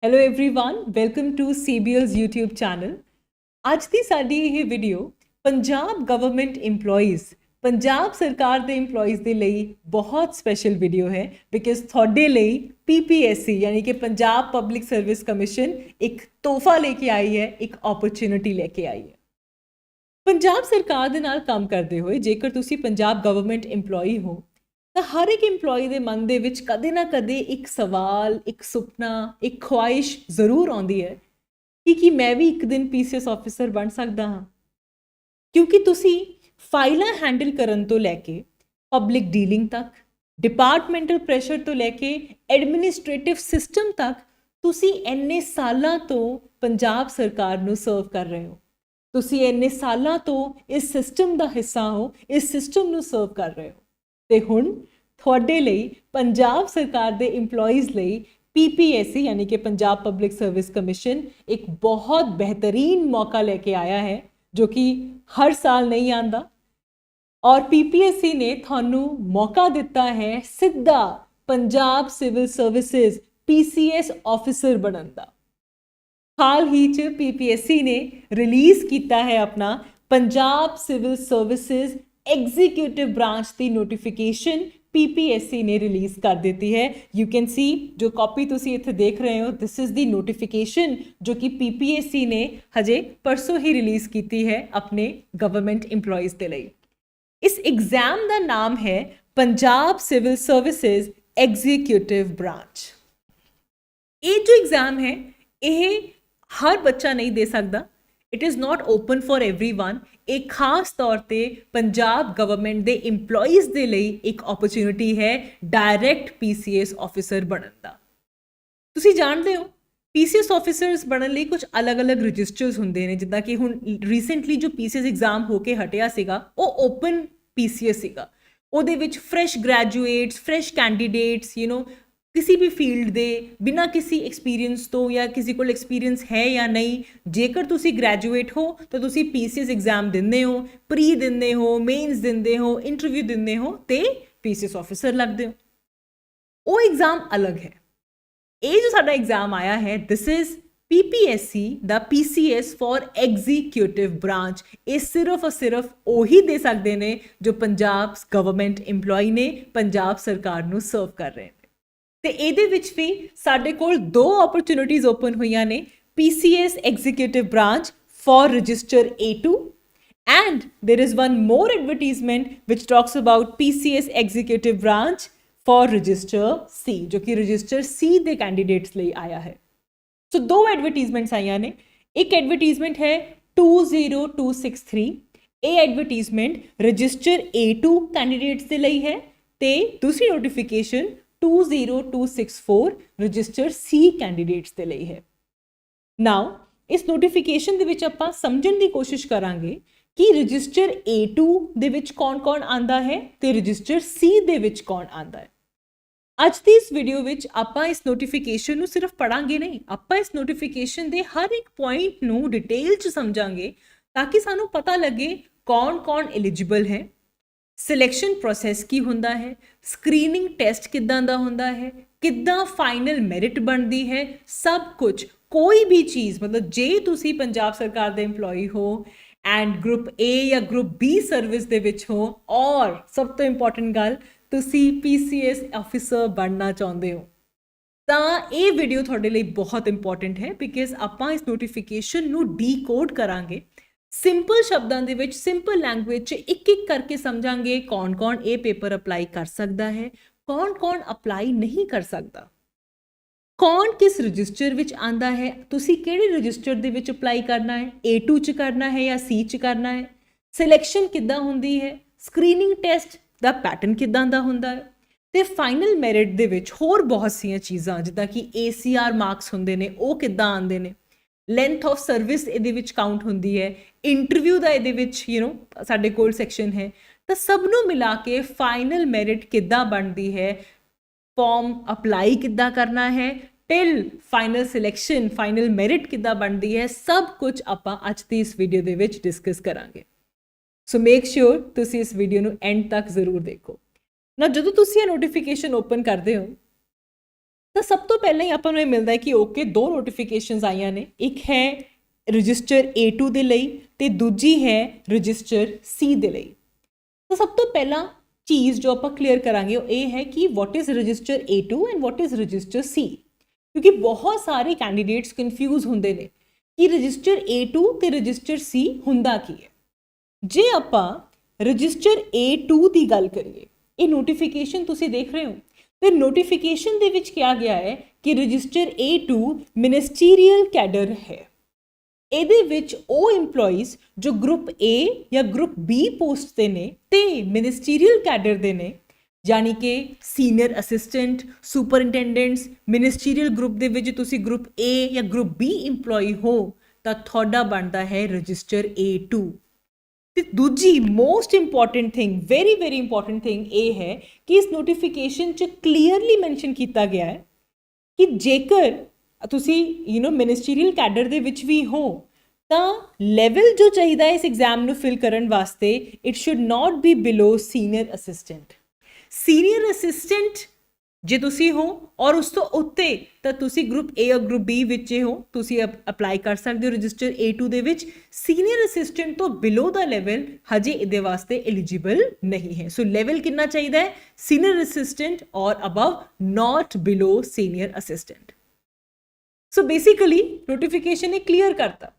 Hello everyone welcome to CBL's YouTube channel. ਅੱਜ ਦੀ ਸਾਡੀ ਇਹ video Punjab government EMPLOYEES Punjab ਸਰਕਾਰ ਦੇ EMPLOYEES ਦੇ ਲਈ ਬਹੁਤ ਸਪੈਸ਼ਲ ਵੀਡੀਓ ਹੈ ਬਿਕਾਜ਼ ਤੁਹਾਡੇ ਲਈ PPSC ਯਾਨੀ ਕਿ ਪੰਜਾਬ ਪਬਲਿਕ ਸਰਵਿਸ ਕਮਿਸ਼ਨ ਇੱਕ ਤੋਹਫਾ ਲੈ ਕੇ ਆਈ ਹੈ, ਇੱਕ ਓਪਰਚੁਨਿਟੀ ਲੈ ਕੇ ਆਈ ਹੈ। ਪੰਜਾਬ ਸਰਕਾਰ ਦੇ ਨਾਲ ਕੰਮ ਕਰਦੇ ਹੋਏ ਜੇਕਰ ਤੁਸੀਂ ਪੰਜਾਬ ਗਵਰਨਮੈਂਟ EMPLOYEE ਹੋ ਤਾਂ ਹਰ ਇੱਕ EMPLOYEE ਦੇ ਮਨ ਦੇ ਵਿੱਚ ਕਦੇ ਨਾ ਕਦੇ ਇੱਕ ਸਵਾਲ, ਇੱਕ ਸੁਪਨਾ, ਇੱਕ ਖੁਆਇਸ਼ ਜ਼ਰੂਰ ਆਉਂਦੀ ਹੈ ਕਿ ਮੈਂ ਵੀ ਇੱਕ ਦਿਨ PCS ਆਫਿਸਰ ਬਣ ਸਕਦਾ ਹਾਂ। ਕਿਉਂਕਿ ਤੁਸੀਂ ਫਾਈਲਾਂ ਹੈਂਡਲ ਕਰਨ ਤੋਂ ਲੈ ਕੇ ਪਬਲਿਕ ਡੀਲਿੰਗ ਤੱਕ, ਡਿਪਾਰਟਮੈਂਟਲ ਪ੍ਰੈਸ਼ਰ ਤੋਂ ਲੈ ਕੇ ਐਡਮਿਨਿਸਟ੍ਰੇਟਿਵ ਸਿਸਟਮ ਤੱਕ ਤੁਸੀਂ ਇੰਨੇ ਸਾਲਾਂ ਤੋਂ ਪੰਜਾਬ ਸਰਕਾਰ ਨੂੰ ਸਰਵ ਕਰ ਰਹੇ ਹੋ। ਤੁਸੀਂ ਇੰਨੇ ਸਾਲਾਂ ਤੋਂ ਇਸ ਸਿਸਟਮ ਦਾ ਹਿੱਸਾ ਹੋ, ਇਸ ਸਿਸਟਮ ਨੂੰ ਸਰਵ ਕਰ ਰਹੇ ਹੋ ਤੇ ਹੁਣ ਤੁਹਾਡੇ ਲਈ ਪੰਜਾਬ ਸਰਕਾਰ ਦੇ EMPLOYEES ਲਈ PPSC यानी कि पंजाब पब्लिक सर्विस कमीशन एक बहुत बेहतरीन मौका लेके आया है जो कि हर साल नहीं आता और PPSC ने थानू मौका दिता है सीधा Punjab civil services PCS officer बनने का। हाल ही च PPSC ने रिलीज़ किया है अपना Punjab civil services executive branch की नोटिफिकेशन PPSC ने रिलीज़ कर देती है। यू कैन सी जो कॉपी तुसी इत्थे देख रहे हो, दिस इज़ दी नोटिफिकेशन जो कि PPSC ने हजे परसों ही रिलीज़ की है अपने गवर्नमेंट EMPLOYEES के लिए। इस एग्जाम का नाम है Punjab civil services executive branch. ये जो एग्जाम है ये हर बच्चा नहीं दे सकता, it is not open for everyone. एक खास तौर पे पंजाब गवर्नमेंट दे EMPLOYEES दे ਲਈ एक अपॉर्चुनिटी है डायरैक्ट PCS ऑफिसर बनने का। ਤੁਸੀਂ ਜਾਣਦੇ ਹੋ PCS ऑफिसर्स बनने ਲਈ कुछ अलग-अलग रजिस्टर्स ਹੁੰਦੇ ਨੇ, ਜਿੱਦਾਂ ਕਿ ਹੁਣ ਰੀਸੈਂਟਲੀ ਜੋ PCS ਐਗਜ਼ਾਮ ਹੋ ਕੇ ਹਟਿਆ ਸੀਗਾ ਉਹ ਓਪਨ PCS ਸੀਗਾ। ਉਹਦੇ ਵਿੱਚ ਫਰੈਸ਼ ਗ੍ਰੈਜੂਏਟਸ, ਫਰੈਸ਼ ਕੈਂਡੀਡੇਟਸ किसी भी फील्ड दे बिना किसी एक्सपीरियंस तो या किसी को एक्सपीरियंस है या नहीं, जेकर तुसी ग्रैजुएट हो तो तुसी PCS एग्जाम दिंदे हो, प्री दिंदे हो, मेन्स दिंदे हो, इंटरव्यू दिंदे हो ते PCS ऑफिसर लगदे हो। वो एग्जाम अलग है। ये जो साडा एग्जाम आया है this is PPSC the PCS for executive branch. ये सिर्फ और सिर्फ वही दे सकते हैं जो पंजाब गवर्नमेंट EMPLOYEE ने पंजाब सरकार नू सर्व कर रहे हैं। ਤੇ ਇਹਦੇ ਵਿੱਚ ਵੀ ਸਾਡੇ ਕੋਲ ਦੋ ਓਪਰਚੁਨਿਟੀਜ਼ ਓਪਨ ਹੋਈਆਂ ਨੇ, PCS executive branch for register A2 and there is one more advertisement which talks about PCS executive branch for register C जो कि रजिस्टर C ਦੇ ਕੈਂਡੀਡੇਟਸ ਲਈ ਆਇਆ ਹੈ। ਸੋ ਦੋ ਐਡਵਰਟਾਈਜ਼ਮੈਂਟਸ ਆਈਆਂ ਨੇ। ਇੱਕ ਐਡਵਰਟਾਈਜ਼ਮੈਂਟ ਹੈ 20263, ਇਹ ਐਡਵਰਟਾਈਜ਼ਮੈਂਟ ਰਜਿਸਟਰ A2 ਕੈਂਡੀਡੇਟਸ ਦੇ ਲਈ ਹੈ ਤੇ ਦੂਸਰੀ ਨੋਟੀਫਿਕੇਸ਼ਨ 20264 ਰਜਿਸਟਰ C ਕੈਂਡੀਡੇਟਸ ਦੇ ਲਈ ਹੈ। ਨਾਓ ਇਸ ਨੋਟੀਫਿਕੇਸ਼ਨ ਦੇ ਵਿੱਚ ਆਪਾਂ ਸਮਝਣ ਦੀ ਕੋਸ਼ਿਸ਼ ਕਰਾਂਗੇ ਕਿ ਰਜਿਸਟਰ A2 ਦੇ ਵਿੱਚ ਕੌਣ-ਕੌਣ ਆਂਦਾ ਹੈ ਤੇ ਰਜਿਸਟਰ C ਦੇ ਵਿੱਚ ਕੌਣ ਆਂਦਾ ਹੈ। ਅੱਜ ਦੀ ਇਸ ਵੀਡੀਓ ਵਿੱਚ ਆਪਾਂ ਇਸ ਨੋਟੀਫਿਕੇਸ਼ਨ ਨੂੰ ਸਿਰਫ ਪੜਾਂਗੇ ਨਹੀਂ, ਆਪਾਂ ਇਸ ਨੋਟੀਫਿਕੇਸ਼ਨ ਦੇ ਹਰ ਇੱਕ ਪੁਆਇੰਟ ਨੂੰ ਡਿਟੇਲ 'ਚ ਸਮਝਾਂਗੇ ਤਾਂ ਕਿ ਸਾਨੂੰ ਪਤਾ ਲੱਗੇ ਕੌਣ-ਕੌਣ ਐਲੀਜੀਬਲ ਹੈ, ਸਿਲੈਕਸ਼ਨ ਪ੍ਰੋਸੈਸ ਕੀ ਹੁੰਦਾ ਹੈ, ਸਕਰੀਨਿੰਗ ਟੈਸਟ ਕਿੱਦਾਂ ਦਾ ਹੁੰਦਾ ਹੈ, ਕਿੱਦਾਂ ਫਾਈਨਲ ਮੈਰਿਟ ਬਣਦੀ ਹੈ, ਸਭ ਕੁਝ। ਕੋਈ ਵੀ ਚੀਜ਼ ਮਤਲਬ ਜੇ ਤੁਸੀਂ ਪੰਜਾਬ ਸਰਕਾਰ ਦੇ EMPLOYEE ਹੋ ਐਂਡ ਗਰੁੱਪ A ਜਾਂ ਗਰੁੱਪ B ਸਰਵਿਸ ਦੇ ਵਿੱਚ ਹੋ ਔਰ ਸਭ ਤੋਂ ਇੰਪੋਰਟੈਂਟ ਗੱਲ ਤੁਸੀਂ PCS ਆਫਿਸਰ ਬਣਨਾ ਚਾਹੁੰਦੇ ਹੋ ਤਾਂ ਇਹ ਵੀਡੀਓ ਤੁਹਾਡੇ ਲਈ ਬਹੁਤ ਇੰਪੋਰਟੈਂਟ ਹੈ ਬਿਕਾਜ਼ ਆਪਾਂ ਇਸ ਨੋਟੀਫਿਕੇਸ਼ਨ ਨੂੰ ਡੀਕੋਡ ਕਰਾਂਗੇ। ਸਿੰਪਲ ਸ਼ਬਦਾਂ ਦੇ ਵਿੱਚ, ਸਿੰਪਲ ਲੈਂਗੁਏਜ 'ਚ ਇੱਕ-ਇੱਕ ਕਰਕੇ ਸਮਝਾਂਗੇ ਕੌਣ-ਕੌਣ ਇਹ ਪੇਪਰ ਅਪਲਾਈ ਕਰ ਸਕਦਾ ਹੈ, ਕੌਣ-ਕੌਣ ਅਪਲਾਈ ਨਹੀਂ ਕਰ ਸਕਦਾ, ਕੌਣ ਕਿਸ ਰਜਿਸਟਰ ਵਿੱਚ ਆਂਦਾ ਹੈ, ਤੁਸੀਂ ਕਿਹੜੇ ਰਜਿਸਟਰ ਦੇ ਵਿੱਚ ਅਪਲਾਈ ਕਰਨਾ ਹੈ, A2 'ਚ ਕਰਨਾ ਹੈ ਜਾਂ C 'ਚ ਕਰਨਾ ਹੈ, ਸਿਲੈਕਸ਼ਨ ਕਿੱਦਾਂ ਹੁੰਦੀ ਹੈ, ਸਕਰੀਨਿੰਗ ਟੈਸਟ ਦਾ ਪੈਟਰਨ ਕਿੱਦਾਂ ਦਾ ਹੁੰਦਾ ਹੈ ਤੇ ਫਾਈਨਲ ਮੈਰਿਟ ਦੇ ਵਿੱਚ ਹੋਰ ਬਹੁਤ ਸਾਰੀਆਂ ਚੀਜ਼ਾਂ ਜਿੱਦਾਂ ਕਿ ACR ਮਾਰਕਸ ਹੁੰਦੇ ਨੇ ਉਹ ਕਿੱਦਾਂ ਆਉਂਦੇ ਨੇ, ਲੈਂਥ ਆਫ ਸਰਵਿਸ ਇਹਦੇ ਵਿੱਚ ਕਾਊਂਟ ਹੁੰਦੀ ਹੈ, ਇੰਟਰਵਿਊ ਦਾ ਇਹਦੇ ਵਿੱਚ ਸਾਡੇ ਕੋਲ ਸੈਕਸ਼ਨ ਹੈ ਤਾਂ ਸਭ ਨੂੰ ਮਿਲਾ ਕੇ ਫਾਈਨਲ ਮੈਰਿਟ ਕਿੱਦਾਂ ਬਣਦੀ ਹੈ, ਫਾਰਮ ਅਪਲਾਈ ਕਿੱਦਾਂ ਕਰਨਾ ਹੈ till final selection, final merit ਕਿੱਦਾਂ ਬਣਦੀ ਹੈ, ਸਭ ਕੁਝ ਆਪਾਂ ਅੱਜ ਦੀ ਇਸ ਵੀਡੀਓ ਦੇ ਵਿੱਚ ਡਿਸਕਸ ਕਰਾਂਗੇ। ਸੋ ਮੇਕ ਸ਼ੋਰ ਤੁਸੀਂ ਇਸ ਵੀਡੀਓ ਨੂੰ ਐਂਡ ਤੱਕ ਜ਼ਰੂਰ ਦੇਖੋ ਨਾ। ਜਦੋਂ ਤੁਸੀਂ ਇਹ ਨੋਟੀਫਿਕੇਸ਼ਨ ਓਪਨ ਕਰਦੇ ਹੋ ਤਾਂ ਸਭ ਤੋਂ ਪਹਿਲਾਂ ਹੀ ਆਪਾਂ ਨੂੰ ਇਹ ਮਿਲਦਾ ਹੈ ਕਿ ਓਕੇ ਦੋ ਨੋਟੀਫਿਕੇਸ਼ਨਸ ਆਈਆਂ ਨੇ, ਇੱਕ ਹੈ ਰਜਿਸਟਰ A2 ਦੇ ਲਈ ਤੇ ਦੂਜੀ ਹੈ ਰਜਿਸਟਰ C ਦੇ ਲਈ। ਤਾਂ ਸਭ ਤੋਂ ਪਹਿਲਾਂ ਚੀਜ਼ ਜੋ ਆਪਾਂ ਕਲੀਅਰ ਕਰਾਂਗੇ ਉਹ ਇਹ ਹੈ ਕਿ what is register A2 and what is register C, ਕਿਉਂਕਿ ਬਹੁਤ ਸਾਰੇ ਕੈਂਡੀਡੇਟਸ ਕਨਫਿਊਜ਼ ਹੁੰਦੇ ਨੇ ਕਿ ਰਜਿਸਟਰ A2 ਤੇ ਰਜਿਸਟਰ C ਹੁੰਦਾ ਕੀ ਹੈ। ਜੇ ਆਪਾਂ ਰਜਿਸਟਰ A2 ਦੀ ਗੱਲ ਕਰੀਏ, ਇਹ ਨੋਟੀਫਿਕੇਸ਼ਨ ਤੁਸੀਂ ਦੇਖ ਰਹੇ ਹੋ ਤੇ ਨੋਟੀਫਿਕੇਸ਼ਨ ਦੇ ਵਿੱਚ ਕਿਹਾ ਗਿਆ ਹੈ ਕਿ ਰਜਿਸਟਰ A2 ਮਿਨਿਸਟੀਰੀਅਲ ਕੈਡਰ ਹੈ। ਇਹਦੇ ਵਿੱਚ ਉਹ EMPLOYEES ਜੋ ਗਰੁੱਪ A ਜਾਂ ਗਰੁੱਪ B ਪੋਸਟ ਤੇ ਨੇ ਤੇ ਮਿਨਿਸਟੀਰੀਅਲ ਕੈਡਰ ਦੇ ਨੇ, ਯਾਨੀ ਕਿ ਸੀਨੀਅਰ ਅਸਿਸਟੈਂਟ, ਸੁਪਰਇੰਟੈਂਡੈਂਟਸ, ਮਿਨਿਸਟੀਰੀਅਲ ਗਰੁੱਪ ਦੇ ਵਿੱਚ ਤੁਸੀਂ ਗਰੁੱਪ A ਜਾਂ ਗਰੁੱਪ B EMPLOYEE ਹੋ ਤਾਂ ਤੁਹਾਡਾ ਬਣਦਾ ਹੈ ਰਜਿਸਟਰ A2। ਤੇ ਦੂਜੀ most important thing, very very important thing ਇਹ ਹੈ ਕਿ ਇਸ ਨੋਟੀਫਿਕੇਸ਼ਨ 'ਚ ਕਲੀਅਰਲੀ ਮੈਂਸ਼ਨ ਕੀਤਾ ਗਿਆ ਹੈ ਕਿ ਜੇਕਰ ਤੁਸੀਂ ਮਿਨਿਸਟੀਰੀਅਲ ਕੈਡਰ ਦੇ ਵਿੱਚ ਵੀ ਹੋ ਤਾਂ ਲੈਵਲ ਜੋ ਚਾਹੀਦਾ ਹੈ ਇਸ ਐਗਜ਼ਾਮ ਨੂੰ ਫਿਲ ਕਰਨ ਵਾਸਤੇ, it should not be below senior assistant. Senior assistant ਜੇ ਤੁਸੀਂ ਹੋ ਔਰ ਉਸ ਤੋਂ ਉੱਤੇ ਤਾਂ ਤੁਸੀਂ ਗਰੁੱਪ A ਜਾਂ ਗਰੁੱਪ B ਵਿੱਚ ਹੋ, ਤੁਸੀਂ ਅਪਲਾਈ ਕਰ ਸਕਦੇ ਹੋ ਰਜਿਸਟਰ A2 ਦੇ ਵਿੱਚ। ਸੀਨੀਅਰ ਅਸਿਸਟੈਂਟ ਤੋਂ ਬਿਲੋ ਦਾ ਲੈਵਲ ਹਜੇ ਇਹਦੇ ਵਾਸਤੇ ਐਲੀਜੀਬਲ ਨਹੀਂ ਹੈ। ਸੋ ਲੈਵਲ ਕਿੰਨਾ ਚਾਹੀਦਾ ਹੈ? Senior assistant or above, not below senior assistant. So basically notification ਨੇ ਕਲੀਅਰ ਕਰਤਾ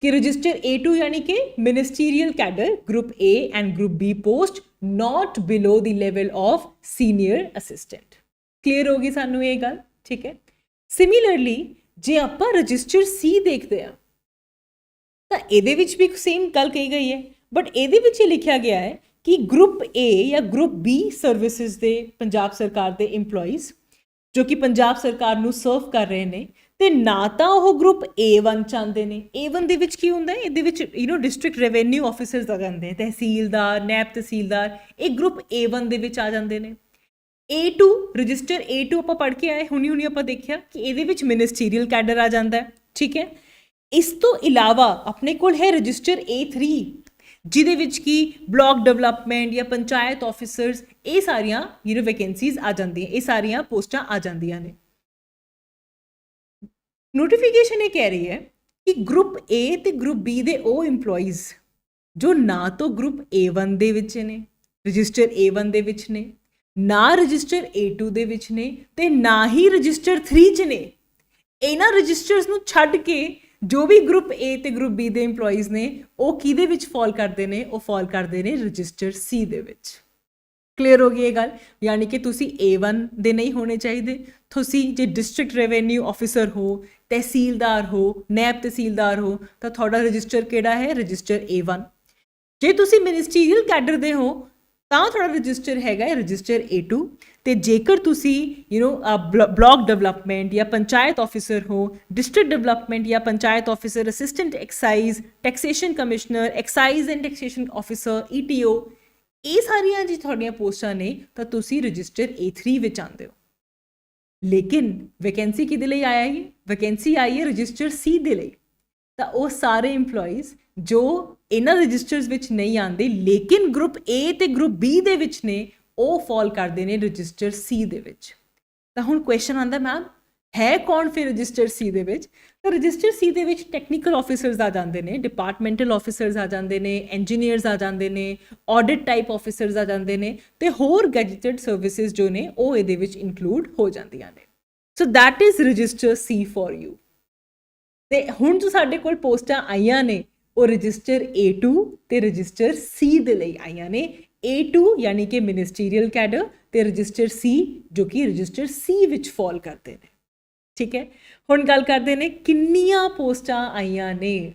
कि रजिस्टर A2 यानी कि ministerial cadre group A and group B post not below the level of senior assistant. Clear होगी सानू ये गल, ठीक है। सिमिलरली जे आपां रजिस्टर C देखते हैं तो ਇਹਦੇ ਵਿੱਚ भी सेम गल कही गई है, बट ਇਹਦੇ ਵਿੱਚ ਇਹ ਲਿਖਿਆ ਗਿਆ ਹੈ कि ग्रुप A या ग्रुप B सर्विसेज ਦੇ पंजाब सरकार ਦੇ EMPLOYEES ਜੋ कि पंजाब सरकार ਨੂੰ ਸਰਵ ਕਰ ਰਹੇ ਨੇ ਤੇ ਨਾ ਤਾਂ ਉਹ ਗਰੁੱਪ A1 ਚਾਹੁੰਦੇ ਨੇ। A1 ਦੇ ਵਿੱਚ ਕੀ ਹੁੰਦਾ ਹੈ? ਇਹਦੇ ਵਿੱਚ ਡਿਸਟ੍ਰਿਕਟ ਰੈਵਨਿਊ ਆਫਿਸਰਸ ਆ ਜਾਂਦੇ, ਤਹਿਸੀਲਦਾਰ, ਨੈਬ ਤਹਿਸੀਲਦਾਰ, ਇਹ ਗਰੁੱਪ A1 ਦੇ ਵਿੱਚ ਆ ਜਾਂਦੇ ਨੇ। A2 ਰਜਿਸਟਰ A2 ਆਪਾਂ ਪੜ੍ਹ ਕੇ ਆਏ, ਹੁਣੀ ਆਪਾਂ ਦੇਖਿਆ ਕਿ ਇਹਦੇ ਵਿੱਚ ਮਿਨਿਸਟੀਰੀਅਲ ਕੈਡਰ ਆ ਜਾਂਦਾ ਹੈ, ਠੀਕ ਹੈ। ਇਸ ਤੋਂ ਇਲਾਵਾ ਆਪਣੇ ਕੋਲ ਹੈ ਰਜਿਸਟਰ A3 ਜਿਹਦੇ ਵਿੱਚ ਕੀ ਬਲਾਕ ਡਿਵੈਲਪਮੈਂਟ ਜਾਂ ਪੰਚਾਇਤ ਆਫਿਸਰਸ, ਇਹ ਸਾਰੀਆਂ ਵੈਕੈਂਸੀਜ਼ ਆ ਜਾਂਦੀਆਂ, ਇਹ ਸਾਰੀਆਂ ਪੋਸਟਾਂ ਆ ਜਾਂਦੀਆਂ ਨੇ। ਨੋਟੀਫਿਕੇਸ਼ਨ ਇਹ ਕਹਿ ਰਹੀ ਹੈ ਕਿ ਗਰੁੱਪ A ਤੇ ਗਰੁੱਪ B ਦੇ ਉਹ EMPLOYEES ਜੋ ਨਾ ਤਾਂ ਗਰੁੱਪ A1 ਦੇ ਵਿੱਚ ਨੇ, ਰਜਿਸਟਰ A1 ਦੇ ਵਿੱਚ ਨੇ, ਨਾ ਰਜਿਸਟਰ A2 ਦੇ ਵਿੱਚ ਨੇ ਤੇ ਨਾ ਹੀ ਰਜਿਸਟਰ 3 'ਚ ਨੇ, ਇਹਨਾਂ ਰਜਿਸਟਰਸ ਨੂੰ ਛੱਡ ਕੇ ਜੋ ਵੀ ਗਰੁੱਪ A ਤੇ ਗਰੁੱਪ B ਦੇ EMPLOYEES ਨੇ ਉਹ ਕਿਹਦੇ ਵਿੱਚ ਫਾਲ ਕਰਦੇ ਨੇ? ਉਹ ਫਾਲ ਕਰਦੇ ਨੇ ਰਜਿਸਟਰ C ਦੇ ਵਿੱਚ। ਕਲੀਅਰ ਹੋ ਗਈ ਇਹ ਗੱਲ? ਯਾਨੀ ਕਿ ਤੁਸੀਂ A1 ਦੇ ਨਹੀਂ ਹੋਣੇ ਚਾਹੀਦੇ। ਤੁਸੀਂ ਜੇ ਡਿਸਟ੍ਰਿਕਟ ਰੈਵਨਿਊ ਆਫਿਸਰ ਹੋ, ਤਹਿਸੀਲਦਾਰ ਹੋ, ਨੈਬ ਤਹਿਸੀਲਦਾਰ ਹੋ ਤਾਂ ਤੁਹਾਡਾ ਰਜਿਸਟਰ ਕਿਹੜਾ ਹੈ? Register A1। ਜੇ ਤੁਸੀਂ ਮਿਨਿਸਟੀਰੀਅਲ ਕੈਡਰ ਦੇ ਹੋ ਤਾਂ ਤੁਹਾਡਾ ਰਜਿਸਟਰ ਹੈਗਾ ਹੈ ਰਜਿਸਟਰ A2। ਤੇ ਜੇਕਰ ਤੁਸੀਂ ਬਲਾਕ ਡਿਵੈਲਪਮੈਂਟ ਜਾਂ ਪੰਚਾਇਤ ਆਫਿਸਰ ਹੋ, ਡਿਸਟ੍ਰਿਕਟ ਡਿਵੈਲਪਮੈਂਟ ਜਾਂ panchayat officer, assistant excise, taxation commissioner, excise and taxation officer, ETO, ਇਹ ਸਾਰੀਆਂ ਜੀ ਤੁਹਾਡੀਆਂ ਪੋਸਟਾਂ ਨੇ ਤਾਂ ਤੁਸੀਂ ਰਜਿਸਟਰ A3 ਵਿੱਚ ਆਉਂਦੇ ਹੋ। ਲੇਕਿਨ ਵੈਕੈਂਸੀ ਕਿਹਦੇ ਲਈ ਆਇਆ ਹੈ? ਵੈਕੈਂਸੀ ਆਈ ਹੈ ਰਜਿਸਟਰ C ਦੇ ਲਈ। ਤਾਂ ਉਹ ਸਾਰੇ EMPLOYEES ਜੋ ਇਹਨਾਂ ਰਜਿਸਟਰਸ ਵਿੱਚ ਨਹੀਂ ਆਉਂਦੇ ਲੇਕਿਨ ਗਰੁੱਪ A ਤੇ ਗਰੁੱਪ B ਦੇ ਵਿੱਚ ਨੇ, ਉਹ ਫਾਲ ਕਰਦੇ ਨੇ ਰਜਿਸਟਰ C ਦੇ ਵਿੱਚ। ਤਾਂ ਹੁਣ ਕੁਐਸਚਨ ਆਉਂਦਾ, ਮੈਮ ਹੈ ਕੌਣ ਫਿਰ ਰਜਿਸਟਰ C ਦੇ ਵਿੱਚ? ਤਾਂ ਰਜਿਸਟਰ C ਦੇ ਵਿੱਚ ਟੈਕਨੀਕਲ ਆਫਿਸਰਸ ਆ ਜਾਂਦੇ ਨੇ, ਡਿਪਾਰਟਮੈਂਟਲ ਆਫਿਸਰਸ ਆ ਜਾਂਦੇ ਨੇ, ਇੰਜੀਨੀਅਰਸ ਆ ਜਾਂਦੇ ਨੇ, ਆਡਿਟ ਟਾਈਪ ਆਫਿਸਰਸ ਆ ਜਾਂਦੇ ਨੇ ਤੇ ਹੋਰ ਗੈਜਟਡ ਸਰਵਿਸਿਜ਼ ਜੋ ਨੇ ਉਹ ਇਹਦੇ ਵਿੱਚ ਇਨਕਲੂਡ ਹੋ ਜਾਂਦੀਆਂ ਨੇ। So that is register C for you. ਤੇ ਹੁਣ ਜੋ ਸਾਡੇ ਕੋਲ ਪੋਸਟਾਂ ਆਈਆਂ ਨੇ ਉਹ ਰਜਿਸਟਰ A2 ਤੇ ਰਜਿਸਟਰ C ਦੇ ਲਈ ਆਈਆਂ ਨੇ। A2 ਯਾਨੀ ਕਿ ਮਿਨਿਸਟੀਰੀਅਲ ਕੈਡਰ ਤੇ ਰਜਿਸਟਰ C ਜੋ ਕਿ ਰਜਿਸਟਰ C ਵਿੱਚ ਫਾਲ ਕਰਦੇ ਨੇ, ਠੀਕ ਹੈ। ਹੁਣ ਗੱਲ ਕਰਦੇ ਨੇ ਕਿੰਨੀਆਂ ਪੋਸਟਾਂ ਆਈਆਂ ਨੇ।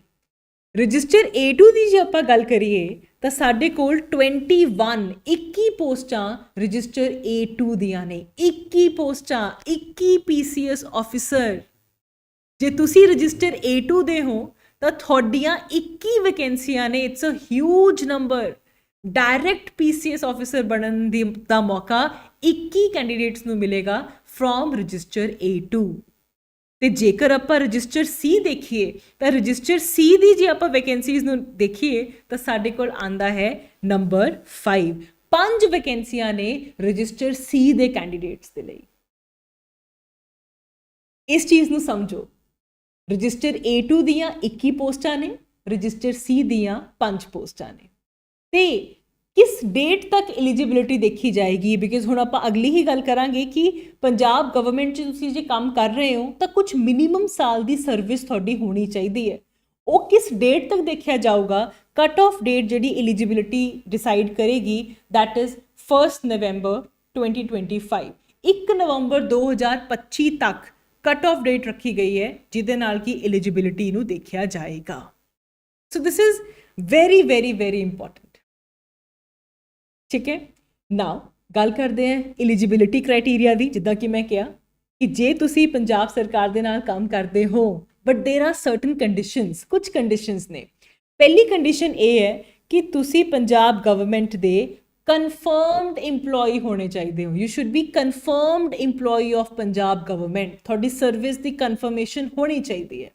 ਰਜਿਸਟਰ A2 ਦੀ ਜੇ ਆਪਾਂ ਗੱਲ ਕਰੀਏ ਤਾਂ ਸਾਡੇ ਕੋਲ 21 ਪੋਸਟਾਂ ਰਜਿਸਟਰ A2 ਦੀਆਂ ਨੇ। 21 ਪੋਸਟਾਂ, 21 PCS ਆਫਿਸਰ। ਜੇ ਤੁਸੀਂ ਰਜਿਸਟਰ A2 ਦੇ ਹੋ ਤਾਂ ਤੁਹਾਡੀਆਂ 21 ਵੈਕੈਂਸੀਆਂ ਨੇ। It's a huge number. Direct PCS officer ਬਣਨ ਦਾ ਮੌਕਾ 21 ਕੈਂਡੀਡੇਟਸ ਨੂੰ ਮਿਲੇਗਾ ਫਰੋਮ ਰਜਿਸਟਰ A2। ਤੇ ਜੇਕਰ ਆਪਾਂ ਰਜਿਸਟਰ C ਦੇਖੀਏ ਤਾਂ ਰਜਿਸਟਰ C ਦੀ ਜੇ ਆਪਾਂ ਵੈਕੈਂਸੀਜ਼ ਨੂੰ ਦੇਖੀਏ ਤਾਂ ਸਾਡੇ ਕੋਲ ਆਂਦਾ ਹੈ ਨੰਬਰ 5। 5 ਵੈਕੈਂਸੀਆਂ ਨੇ ਰਜਿਸਟਰ C ਦੇ ਕੈਂਡੀਡੇਟਸ ਦੇ ਲਈ। ਇਸ ਚੀਜ਼ ਨੂੰ ਸਮਝੋ। ਰਜਿਸਟਰ A2 ਦੀਆਂ 21 ਪੋਸਟਾਂ ਨੇ, ਰਜਿਸਟਰ C ਦੀਆਂ 5 ਪੋਸਟਾਂ ਨੇ। ਤੇ ਕਿਸ ਡੇਟ ਤੱਕ ਐਲੀਜੀਬਿਲਿਟੀ ਦੇਖੀ ਜਾਏਗੀ, ਬਿਕਾਜ਼ ਹੁਣ ਆਪਾਂ ਅਗਲੀ ਹੀ ਗੱਲ ਕਰਾਂਗੇ ਕਿ ਪੰਜਾਬ ਗਵਰਨਮੈਂਟ 'ਚ ਤੁਸੀਂ ਜੇ ਕੰਮ ਕਰ ਰਹੇ ਹੋ ਤਾਂ ਕੁਝ ਮਿਨੀਮਮ ਸਾਲ ਦੀ ਸਰਵਿਸ ਤੁਹਾਡੀ ਹੋਣੀ ਚਾਹੀਦੀ ਹੈ। ਉਹ ਕਿਸ ਡੇਟ ਤੱਕ ਦੇਖਿਆ ਜਾਊਗਾ? ਕੱਟ ਆਫ ਡੇਟ ਜਿਹੜੀ ਐਲੀਜੀਬਿਲਿਟੀ ਡਿਸਾਈਡ ਕਰੇਗੀ, ਦੈਟ ਇਜ਼ 1 ਨਵੰਬਰ 2025। 1 ਨਵੰਬਰ 2025 ਤੱਕ ਕੱਟ ਆਫ ਡੇਟ ਰੱਖੀ ਗਈ ਹੈ ਜਿਹਦੇ ਨਾਲ ਕਿ ਐਲੀਜੀਬਿਲਿਟੀ ਨੂੰ ਦੇਖਿਆ ਜਾਏਗਾ। So this is very very very important. ਠੀਕ ਹੈ, ਨਾਓ ਗੱਲ ਕਰਦੇ ਹਾਂ ਐਲੀਜੀਬਿਲਿਟੀ ਕ੍ਰਾਈਟੇਰੀਆ ਦੀ। ਜਿੱਦਾਂ ਕਿ ਮੈਂ ਕਿਹਾ ਕਿ ਜੇ ਤੁਸੀਂ ਪੰਜਾਬ ਸਰਕਾਰ ਦੇ ਨਾਲ ਕੰਮ ਕਰਦੇ ਹੋ, ਬਟ ਦੇਰ ਆਰ ਸਰਟਨ ਕੰਡੀਸ਼ਨਸ, ਕੁਝ ਕੰਡੀਸ਼ਨਸ ਨੇ। ਪਹਿਲੀ ਕੰਡੀਸ਼ਨ ਇਹ ਹੈ ਕਿ ਤੁਸੀਂ ਪੰਜਾਬ ਗਵਰਨਮੈਂਟ ਦੇ ਕਨਫਰਮਡ EMPLOYE ਹੋਣੇ ਚਾਹੀਦੇ ਹੋ। You should be confirmed EMPLOYE of Punjab government. ਤੁਹਾਡੀ ਸਰਵਿਸ ਦੀ ਕਨਫਰਮੇਸ਼ਨ ਹੋਣੀ ਚਾਹੀਦੀ ਹੈ।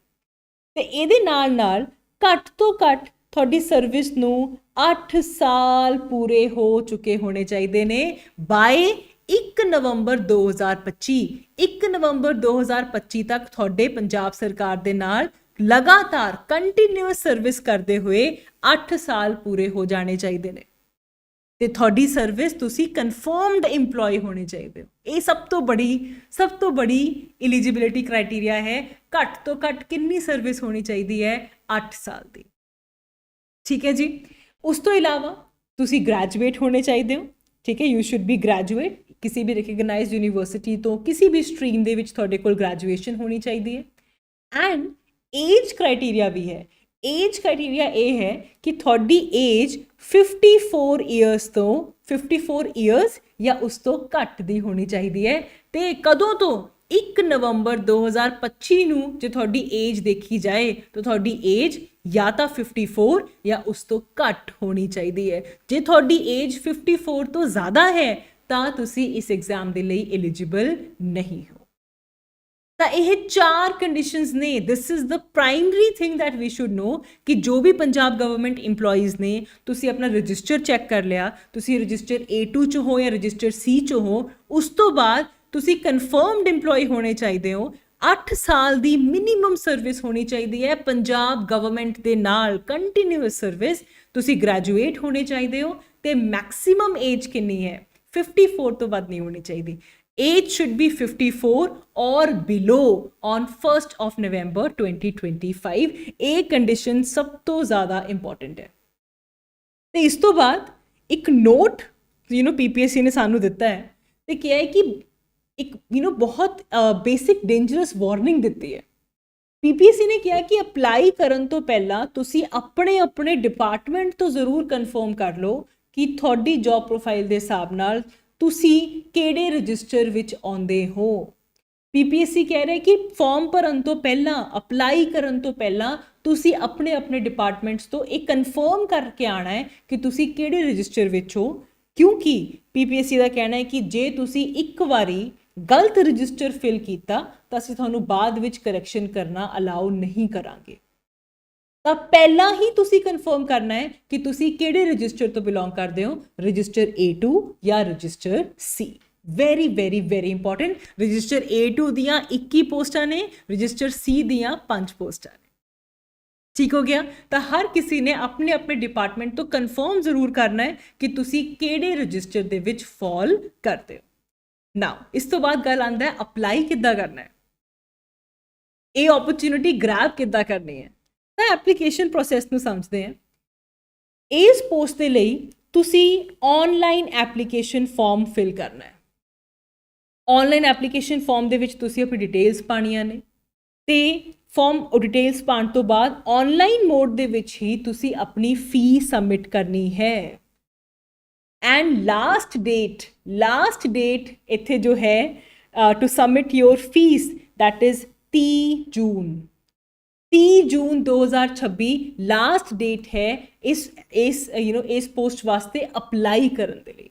ਤੇ ਇਹਦੇ ਨਾਲ ਨਾਲ ਘੱਟ ਤੋਂ ਘੱਟ ਤੁਹਾਡੀ ਸਰਵਿਸ ਨੂੰ 8 ਸਾਲ ਪੂਰੇ ਹੋ ਚੁੱਕੇ ਹੋਣੇ ਚਾਹੀਦੇ ਨੇ ਬਾਏ 1 ਨਵੰਬਰ 2025। 1 ਨਵੰਬਰ 2025 ਤੱਕ ਤੁਹਾਡੇ ਪੰਜਾਬ ਸਰਕਾਰ ਦੇ ਨਾਲ ਲਗਾਤਾਰ ਕੰਟੀਨਿਊਸ ਸਰਵਿਸ ਕਰਦੇ ਹੋਏ 8 ਸਾਲ ਪੂਰੇ ਹੋ ਜਾਣੇ ਚਾਹੀਦੇ ਨੇ। ਤੇ ਤੁਹਾਡੀ ਸਰਵਿਸ ਤੁਸੀਂ ਕਨਫਰਮਡ EMPLOYE ਹੋਣੇ ਚਾਹੀਦੇ ਹੋ। ਇਹ ਸਭ ਤੋਂ ਬੜੀ ਐਲੀਜੀਬਿਲਿਟੀ ਕ੍ਰਾਈਟੇਰੀਆ ਹੈ। ਘੱਟ ਤੋਂ ਘੱਟ ਕਿੰਨੀ ਸਰਵਿਸ ਹੋਣੀ ਚਾਹੀਦੀ ਹੈ? 8 ਸਾਲ ਦੀ। ਠੀਕ ਹੈ ਜੀ। ਉਸ ਤੋਂ ਇਲਾਵਾ ਤੁਸੀਂ ਗ੍ਰੈਜੂਏਟ ਹੋਣੇ ਚਾਹੀਦੇ ਹੋ। ਠੀਕ ਹੈ, ਯੂ ਸ਼ੁੱਡ ਬੀ ਗ੍ਰੈਜੂਏਟ ਕਿਸੇ ਵੀ ਰਿਕਗਨਾਈਜ਼ਡ ਯੂਨੀਵਰਸਿਟੀ ਤੋਂ, ਕਿਸੇ ਵੀ ਸਟਰੀਮ ਦੇ ਵਿੱਚ ਤੁਹਾਡੇ ਕੋਲ ਗ੍ਰੈਜੂਏਸ਼ਨ ਹੋਣੀ ਚਾਹੀਦੀ ਹੈ। ਐਂਡ ਏਜ ਕ੍ਰਾਈਟੇਰੀਆ ਵੀ ਹੈ। ਏਜ ਕ੍ਰਾਈਟੇਰੀਆ ਇਹ ਹੈ ਕਿ ਤੁਹਾਡੀ ਏਜ 54 ਇਅਰਸ ਤੋਂ 54 ਇਅਰਸ ਜਾਂ ਉਸ ਤੋਂ ਘੱਟ ਦੀ ਹੋਣੀ ਚਾਹੀਦੀ ਹੈ। ਤੇ ਕਦੋਂ ਤੋਂ? 1 ਨਵੰਬਰ 2025 ਨੂੰ ਜੇ ਤੁਹਾਡੀ ਏਜ ਦੇਖੀ ਜਾਏ ਤਾਂ ਤੁਹਾਡੀ ਏਜ ਜਾਂ ਤਾਂ 54 ਜਾਂ ਉਸ ਤੋਂ ਘੱਟ ਹੋਣੀ ਚਾਹੀਦੀ ਹੈ। ਜੇ ਤੁਹਾਡੀ ਏਜ 54 ਤੋਂ ਜ਼ਿਆਦਾ ਹੈ ਤਾਂ ਤੁਸੀਂ ਇਸ ਐਗਜ਼ਾਮ ਦੇ ਲਈ ਐਲੀਜੀਬਲ ਨਹੀਂ ਹੋ। ਤਾਂ ਇਹ 4 ਕੰਡੀਸ਼ਨਸ ਨੇ। This is the primary thing that we should know ਕਿ ਜੋ ਵੀ ਪੰਜਾਬ ਗਵਰਨਮੈਂਟ EMPLOYEਜ਼ ਨੇ, ਤੁਸੀਂ ਆਪਣਾ ਰਜਿਸਟਰ ਚੈੱਕ ਕਰ ਲਿਆ, ਤੁਸੀਂ ਰਜਿਸਟਰ A2 'ਚ ਹੋ ਜਾਂ ਰਜਿਸਟਰ C 'ਚ ਹੋ, ਉਸ ਤੋਂ ਬਾਅਦ ਤੁਸੀਂ ਕਨਫਰਮਡ EMPLOYE ਹੋਣੇ ਚਾਹੀਦੇ ਹੋ। 8 ਸਾਲ ਦੀ ਮਿਨੀਮਮ ਸਰਵਿਸ ਹੋਣੀ ਚਾਹੀਦੀ ਹੈ ਪੰਜਾਬ ਗਵਰਨਮੈਂਟ ਦੇ ਨਾਲ, ਕੰਟੀਨਿਊਸ ਸਰਵਿਸ। ਤੁਸੀਂ ਗ੍ਰੈਜੂਏਟ ਹੋਣੇ ਚਾਹੀਦੇ ਹੋ ਤੇ ਮੈਕਸਿਮਮ ਏਜ ਕਿੰਨੀ ਹੈ? 54 ਤੋਂ ਵੱਧ ਨਹੀਂ ਹੋਣੀ ਚਾਹੀਦੀ। age should be 54 or below on 1st of November 2025। ਇਹ ਕੰਡੀਸ਼ਨ ਸਭ ਤੋਂ ਜ਼ਿਆਦਾ ਇੰਪੋਰਟੈਂਟ ਹੈ। ਤੇ ਇਸ ਤੋਂ ਬਾਅਦ ਇੱਕ ਨੋਟ PPSC ਨੇ ਸਾਨੂੰ ਦਿੱਤਾ ਹੈ ਤੇ ਕਿਹਾ ਹੈ ਕਿ ਇੱਕ ਬਹੁਤ ਬੇਸਿਕ ਡੇਂਜਰਸ ਵਾਰਨਿੰਗ ਦਿੱਤੀ ਹੈ। PPSC ਨੇ ਕਿਹਾ ਕਿ ਅਪਲਾਈ ਕਰਨ ਤੋਂ ਪਹਿਲਾਂ ਤੁਸੀਂ ਆਪਣੇ ਡਿਪਾਰਟਮੈਂਟ ਤੋਂ ਜ਼ਰੂਰ ਕਨਫਰਮ ਕਰ ਲਓ ਕਿ ਤੁਹਾਡੀ ਜੌਬ ਪ੍ਰੋਫਾਈਲ ਦੇ ਹਿਸਾਬ ਨਾਲ ਤੁਸੀਂ ਕਿਹੜੇ ਰਜਿਸਟਰ ਵਿੱਚ ਆਉਂਦੇ ਹੋ। PPSC ਕਹਿ ਰਿਹਾ ਕਿ ਫਾਰਮ ਭਰਨ ਤੋਂ ਪਹਿਲਾਂ, ਅਪਲਾਈ ਕਰਨ ਤੋਂ ਪਹਿਲਾਂ ਤੁਸੀਂ ਆਪਣੇ ਡਿਪਾਰਟਮੈਂਟਸ ਤੋਂ ਇਹ ਕਨਫਰਮ ਕਰਕੇ ਆਉਣਾ ਹੈ ਕਿ ਤੁਸੀਂ ਕਿਹੜੇ ਰਜਿਸਟਰ ਵਿੱਚ ਹੋ। ਕਿਉਂਕਿ PPSC ਦਾ ਕਹਿਣਾ ਹੈ ਕਿ ਜੇ ਤੁਸੀਂ ਇੱਕ ਵਾਰੀ ਗਲਤ ਰਜਿਸਟਰ ਫਿਲ ਕੀਤਾ ਤਾਂ ਅਸੀਂ ਤੁਹਾਨੂੰ ਬਾਅਦ ਵਿੱਚ ਕਰੈਕਸ਼ਨ ਕਰਨਾ ਅਲਾਉ ਨਹੀਂ ਕਰਾਂਗੇ। ਤਾਂ ਪਹਿਲਾਂ ਹੀ ਤੁਸੀਂ ਕਨਫਰਮ ਕਰਨਾ ਹੈ ਕਿ ਤੁਸੀਂ ਕਿਹੜੇ ਰਜਿਸਟਰ ਤੋਂ ਬਿਲੋਂਗ ਕਰਦੇ ਹੋ, ਰਜਿਸਟਰ A2 ਜਾਂ register C। Very very very important. Register A2 ਦੀਆਂ 21 ਪੋਸਟਾਂ ਨੇ, ਰਜਿਸਟਰ C ਦੀਆਂ 5 ਪੋਸਟਾਂ ਨੇ। ਠੀਕ ਹੋ ਗਿਆ। ਤਾਂ ਹਰ ਕਿਸੇ ਨੇ ਆਪਣੇ ਡਿਪਾਰਟਮੈਂਟ ਤੋਂ ਕਨਫਰਮ ਜ਼ਰੂਰ ਕਰਨਾ ਹੈ ਕਿ ਤੁਸੀਂ ਕਿਹੜੇ ਰਜਿਸਟਰ ਦੇ ਵਿੱਚ ਫਾਲ ਕਰਦੇ ਹੋ। ਨਾਓ ਇਸ ਤੋਂ ਬਾਅਦ ਗੱਲ ਆਉਂਦਾ ਹੈ ਅਪਲਾਈ ਕਿੱਦਾਂ ਕਰਨਾ ਹੈ, ਇਹ ਓਪਰਚੁਨਿਟੀ ਗ੍ਰੈਬ ਕਿੱਦਾਂ ਕਰਨੀ ਹੈ। ਤਾਂ ਐਪਲੀਕੇਸ਼ਨ ਪ੍ਰੋਸੈਸ ਨੂੰ ਸਮਝਦੇ ਹਾਂ। ਇਸ ਪੋਸਟ ਦੇ ਲਈ ਤੁਸੀਂ ਆਨਲਾਈਨ ਐਪਲੀਕੇਸ਼ਨ ਫਾਰਮ ਫਿਲ ਕਰਨਾ ਹੈ। ਆਨਲਾਈਨ ਐਪਲੀਕੇਸ਼ਨ ਫਾਰਮ ਦੇ ਵਿੱਚ ਤੁਸੀਂ ਆਪਣੀ ਡਿਟੇਲਸ ਪਾਣੀਆਂ ਨੇ ਤੇ ਫਾਰਮ ਡਿਟੇਲਸ ਪਾਉਣ ਤੋਂ ਬਾਅਦ ਆਨਲਾਈਨ ਮੋਡ ਦੇ ਵਿੱਚ ਹੀ ਤੁਸੀਂ ਆਪਣੀ ਫੀ ਸਬਮਿਟ ਕਰਨੀ ਹੈ। ਐਂਡ ਲਾਸਟ ਡੇਟ ਇੱਥੇ ਜੋ ਹੈ to submit your fee that is 30 June 2026 last date ਹੈ ਇਸ ਪੋਸਟ ਵਾਸਤੇ ਅਪਲਾਈ ਕਰਨ ਦੇ ਲਈ।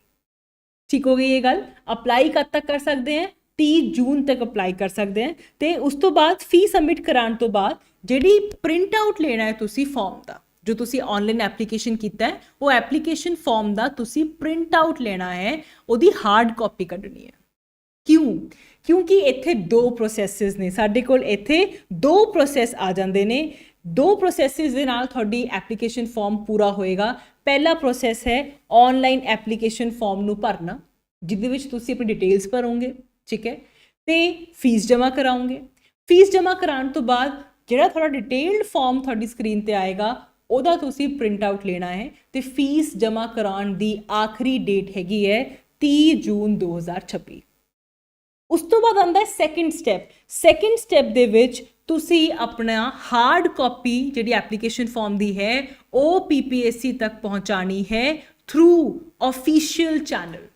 ਠੀਕ ਹੋ ਗਈ ਇਹ ਗੱਲ। ਅਪਲਾਈ ਕਦ ਤੱਕ ਕਰ ਸਕਦੇ ਹਾਂ? 30 ਜੂਨ ਤੱਕ ਅਪਲਾਈ ਕਰ ਸਕਦੇ ਹਾਂ। ਤੇ ਉਸ ਤੋਂ ਬਾਅਦ ਫੀ ਸਬਮਿਟ ਕਰਾਉਣ ਤੋਂ ਬਾਅਦ ਜਿਹੜੀ ਪ੍ਰਿੰਟ ਆਊਟ ਲੈਣਾ ਹੈ ਤੁਸੀਂ ਫਾਰਮ ਦਾ, ਜੋ ਤੁਸੀਂ ਆਨਲਾਈਨ ਐਪਲੀਕੇਸ਼ਨ ਕੀਤਾ ਹੈ, ਉਹ ਐਪਲੀਕੇਸ਼ਨ ਫਾਰਮ ਦਾ ਤੁਸੀਂ ਪ੍ਰਿੰਟ ਆਊਟ ਲੈਣਾ ਹੈ, ਉਹਦੀ ਹਾਰਡ ਕਾਪੀ ਕੱਢਣੀ ਹੈ। ਕਿਉਂ? ਕਿਉਂਕਿ ਇੱਥੇ ਦੋ ਪ੍ਰੋਸੈਸਿਸ ਨੇ ਸਾਡੇ ਕੋਲ, ਇੱਥੇ ਦੋ ਪ੍ਰੋਸੈਸ ਆ ਜਾਂਦੇ ਨੇ। ਦੋ ਪ੍ਰੋਸੈਸਿਸ ਦੇ ਨਾਲ ਤੁਹਾਡੀ ਐਪਲੀਕੇਸ਼ਨ ਫਾਰਮ ਪੂਰਾ ਹੋਏਗਾ। ਪਹਿਲਾ ਪ੍ਰੋਸੈਸ ਹੈ ਆਨਲਾਈਨ ਐਪਲੀਕੇਸ਼ਨ ਫਾਰਮ ਨੂੰ ਭਰਨਾ, ਜਿਹਦੇ ਵਿੱਚ ਤੁਸੀਂ ਆਪਣੀ ਡਿਟੇਲਸ ਭਰੋਗੇ, ਠੀਕ ਹੈ, ਤੇ ਫੀਸ ਜਮ੍ਹਾਂ ਕਰਾਓਗੇ। ਫੀਸ ਜਮ੍ਹਾਂ ਕਰਾਉਣ ਤੋਂ ਬਾਅਦ ਜਿਹੜਾ ਤੁਹਾਡਾ ਡਿਟੇਲਡ ਫਾਰਮ ਤੁਹਾਡੀ ਸਕਰੀਨ ਤੇ ਆਏਗਾ, ਉਹਦਾ ਤੁਸੀਂ ਪ੍ਰਿੰਟ ਆਊਟ ਲੈਣਾ ਹੈ ਤੇ ਫੀਸ ਜਮ੍ਹਾਂ ਕਰਾਉਣ ਦੀ ਆਖਰੀ ਡੇਟ ਹੈਗੀ ਹੈ 30 ਜੂਨ 2026। ਉਸ ਤੋਂ ਬਾਅਦ ਆਉਂਦਾ ਸੈਕਿੰਡ ਸਟੈਪ। ਸੈਕਿੰਡ ਸਟੈਪ ਦੇ ਵਿੱਚ ਤੁਸੀਂ ਆਪਣਾ ਹਾਰਡ ਕਾਪੀ ਜਿਹੜੀ ਐਪਲੀਕੇਸ਼ਨ ਫਾਰਮ ਦੀ ਹੈ ਉਹ PPSC ਤੱਕ ਪਹੁੰਚਾਣੀ ਹੈ ਥਰੂ ਆਫੀਸ਼ੀਅਲ ਚੈਨਲ।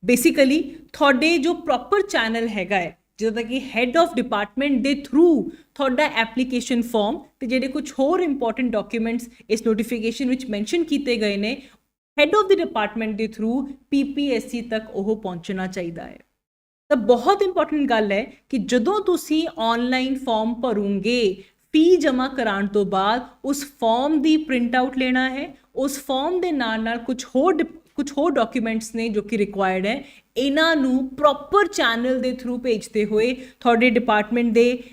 ਬੇਸਿਕਲੀ ਤੁਹਾਡੇ ਜੋ ਪ੍ਰੋਪਰ ਚੈਨਲ ਹੈਗਾ ਹੈ, ਜਿੱਦਾਂ ਕਿ ਹੈੱਡ ਆਫ ਡਿਪਾਰਟਮੈਂਟ ਦੇ ਥਰੂ ਤੁਹਾਡਾ ਐਪਲੀਕੇਸ਼ਨ ਫਾਰਮ ਤੇ ਜਿਹੜੇ ਕੁਝ ਹੋਰ ਇੰਪੋਰਟੈਂਟ ਡਾਕੂਮੈਂਟਸ ਇਸ ਨੋਟੀਫਿਕੇਸ਼ਨ ਵਿੱਚ ਮੈਂਸ਼ਨ ਕੀਤੇ ਗਏ ਨੇ, ਹੈੱਡ ਆਫ ਦ ਡਿਪਾਰਟਮੈਂਟ ਦੇ ਥਰੂ PPSC ਤੱਕ ਉਹ ਪਹੁੰਚਣਾ ਚਾਹੀਦਾ ਹੈ। ਤਾਂ ਬਹੁਤ ਇੰਪੋਰਟੈਂਟ ਗੱਲ ਹੈ ਕਿ ਜਦੋਂ ਤੁਸੀਂ ਆਨਲਾਈਨ ਫਾਰਮ ਭਰੋਗੇ, ਫੀ ਜਮ੍ਹਾਂ ਕਰਾਉਣ ਤੋਂ ਬਾਅਦ ਉਸ ਫਾਰਮ ਦੀ ਪ੍ਰਿੰਟ ਆਊਟ ਲੈਣਾ ਹੈ। ਉਸ ਫਾਰਮ ਦੇ ਨਾਲ ਨਾਲ ਕੁਝ ਹੋਰ ਡਾਕੂਮੈਂਟਸ ਨੇ ਜੋ ਕਿ ਰਿਕੁਆਇਰਡ ਹੈ, ਇਹਨਾਂ ਨੂੰ ਪ੍ਰੋਪਰ ਚੈਨਲ ਦੇ ਥਰੂ ਭੇਜਦੇ ਹੋਏ ਤੁਹਾਡੇ ਡਿਪਾਰਟਮੈਂਟ ਦੇ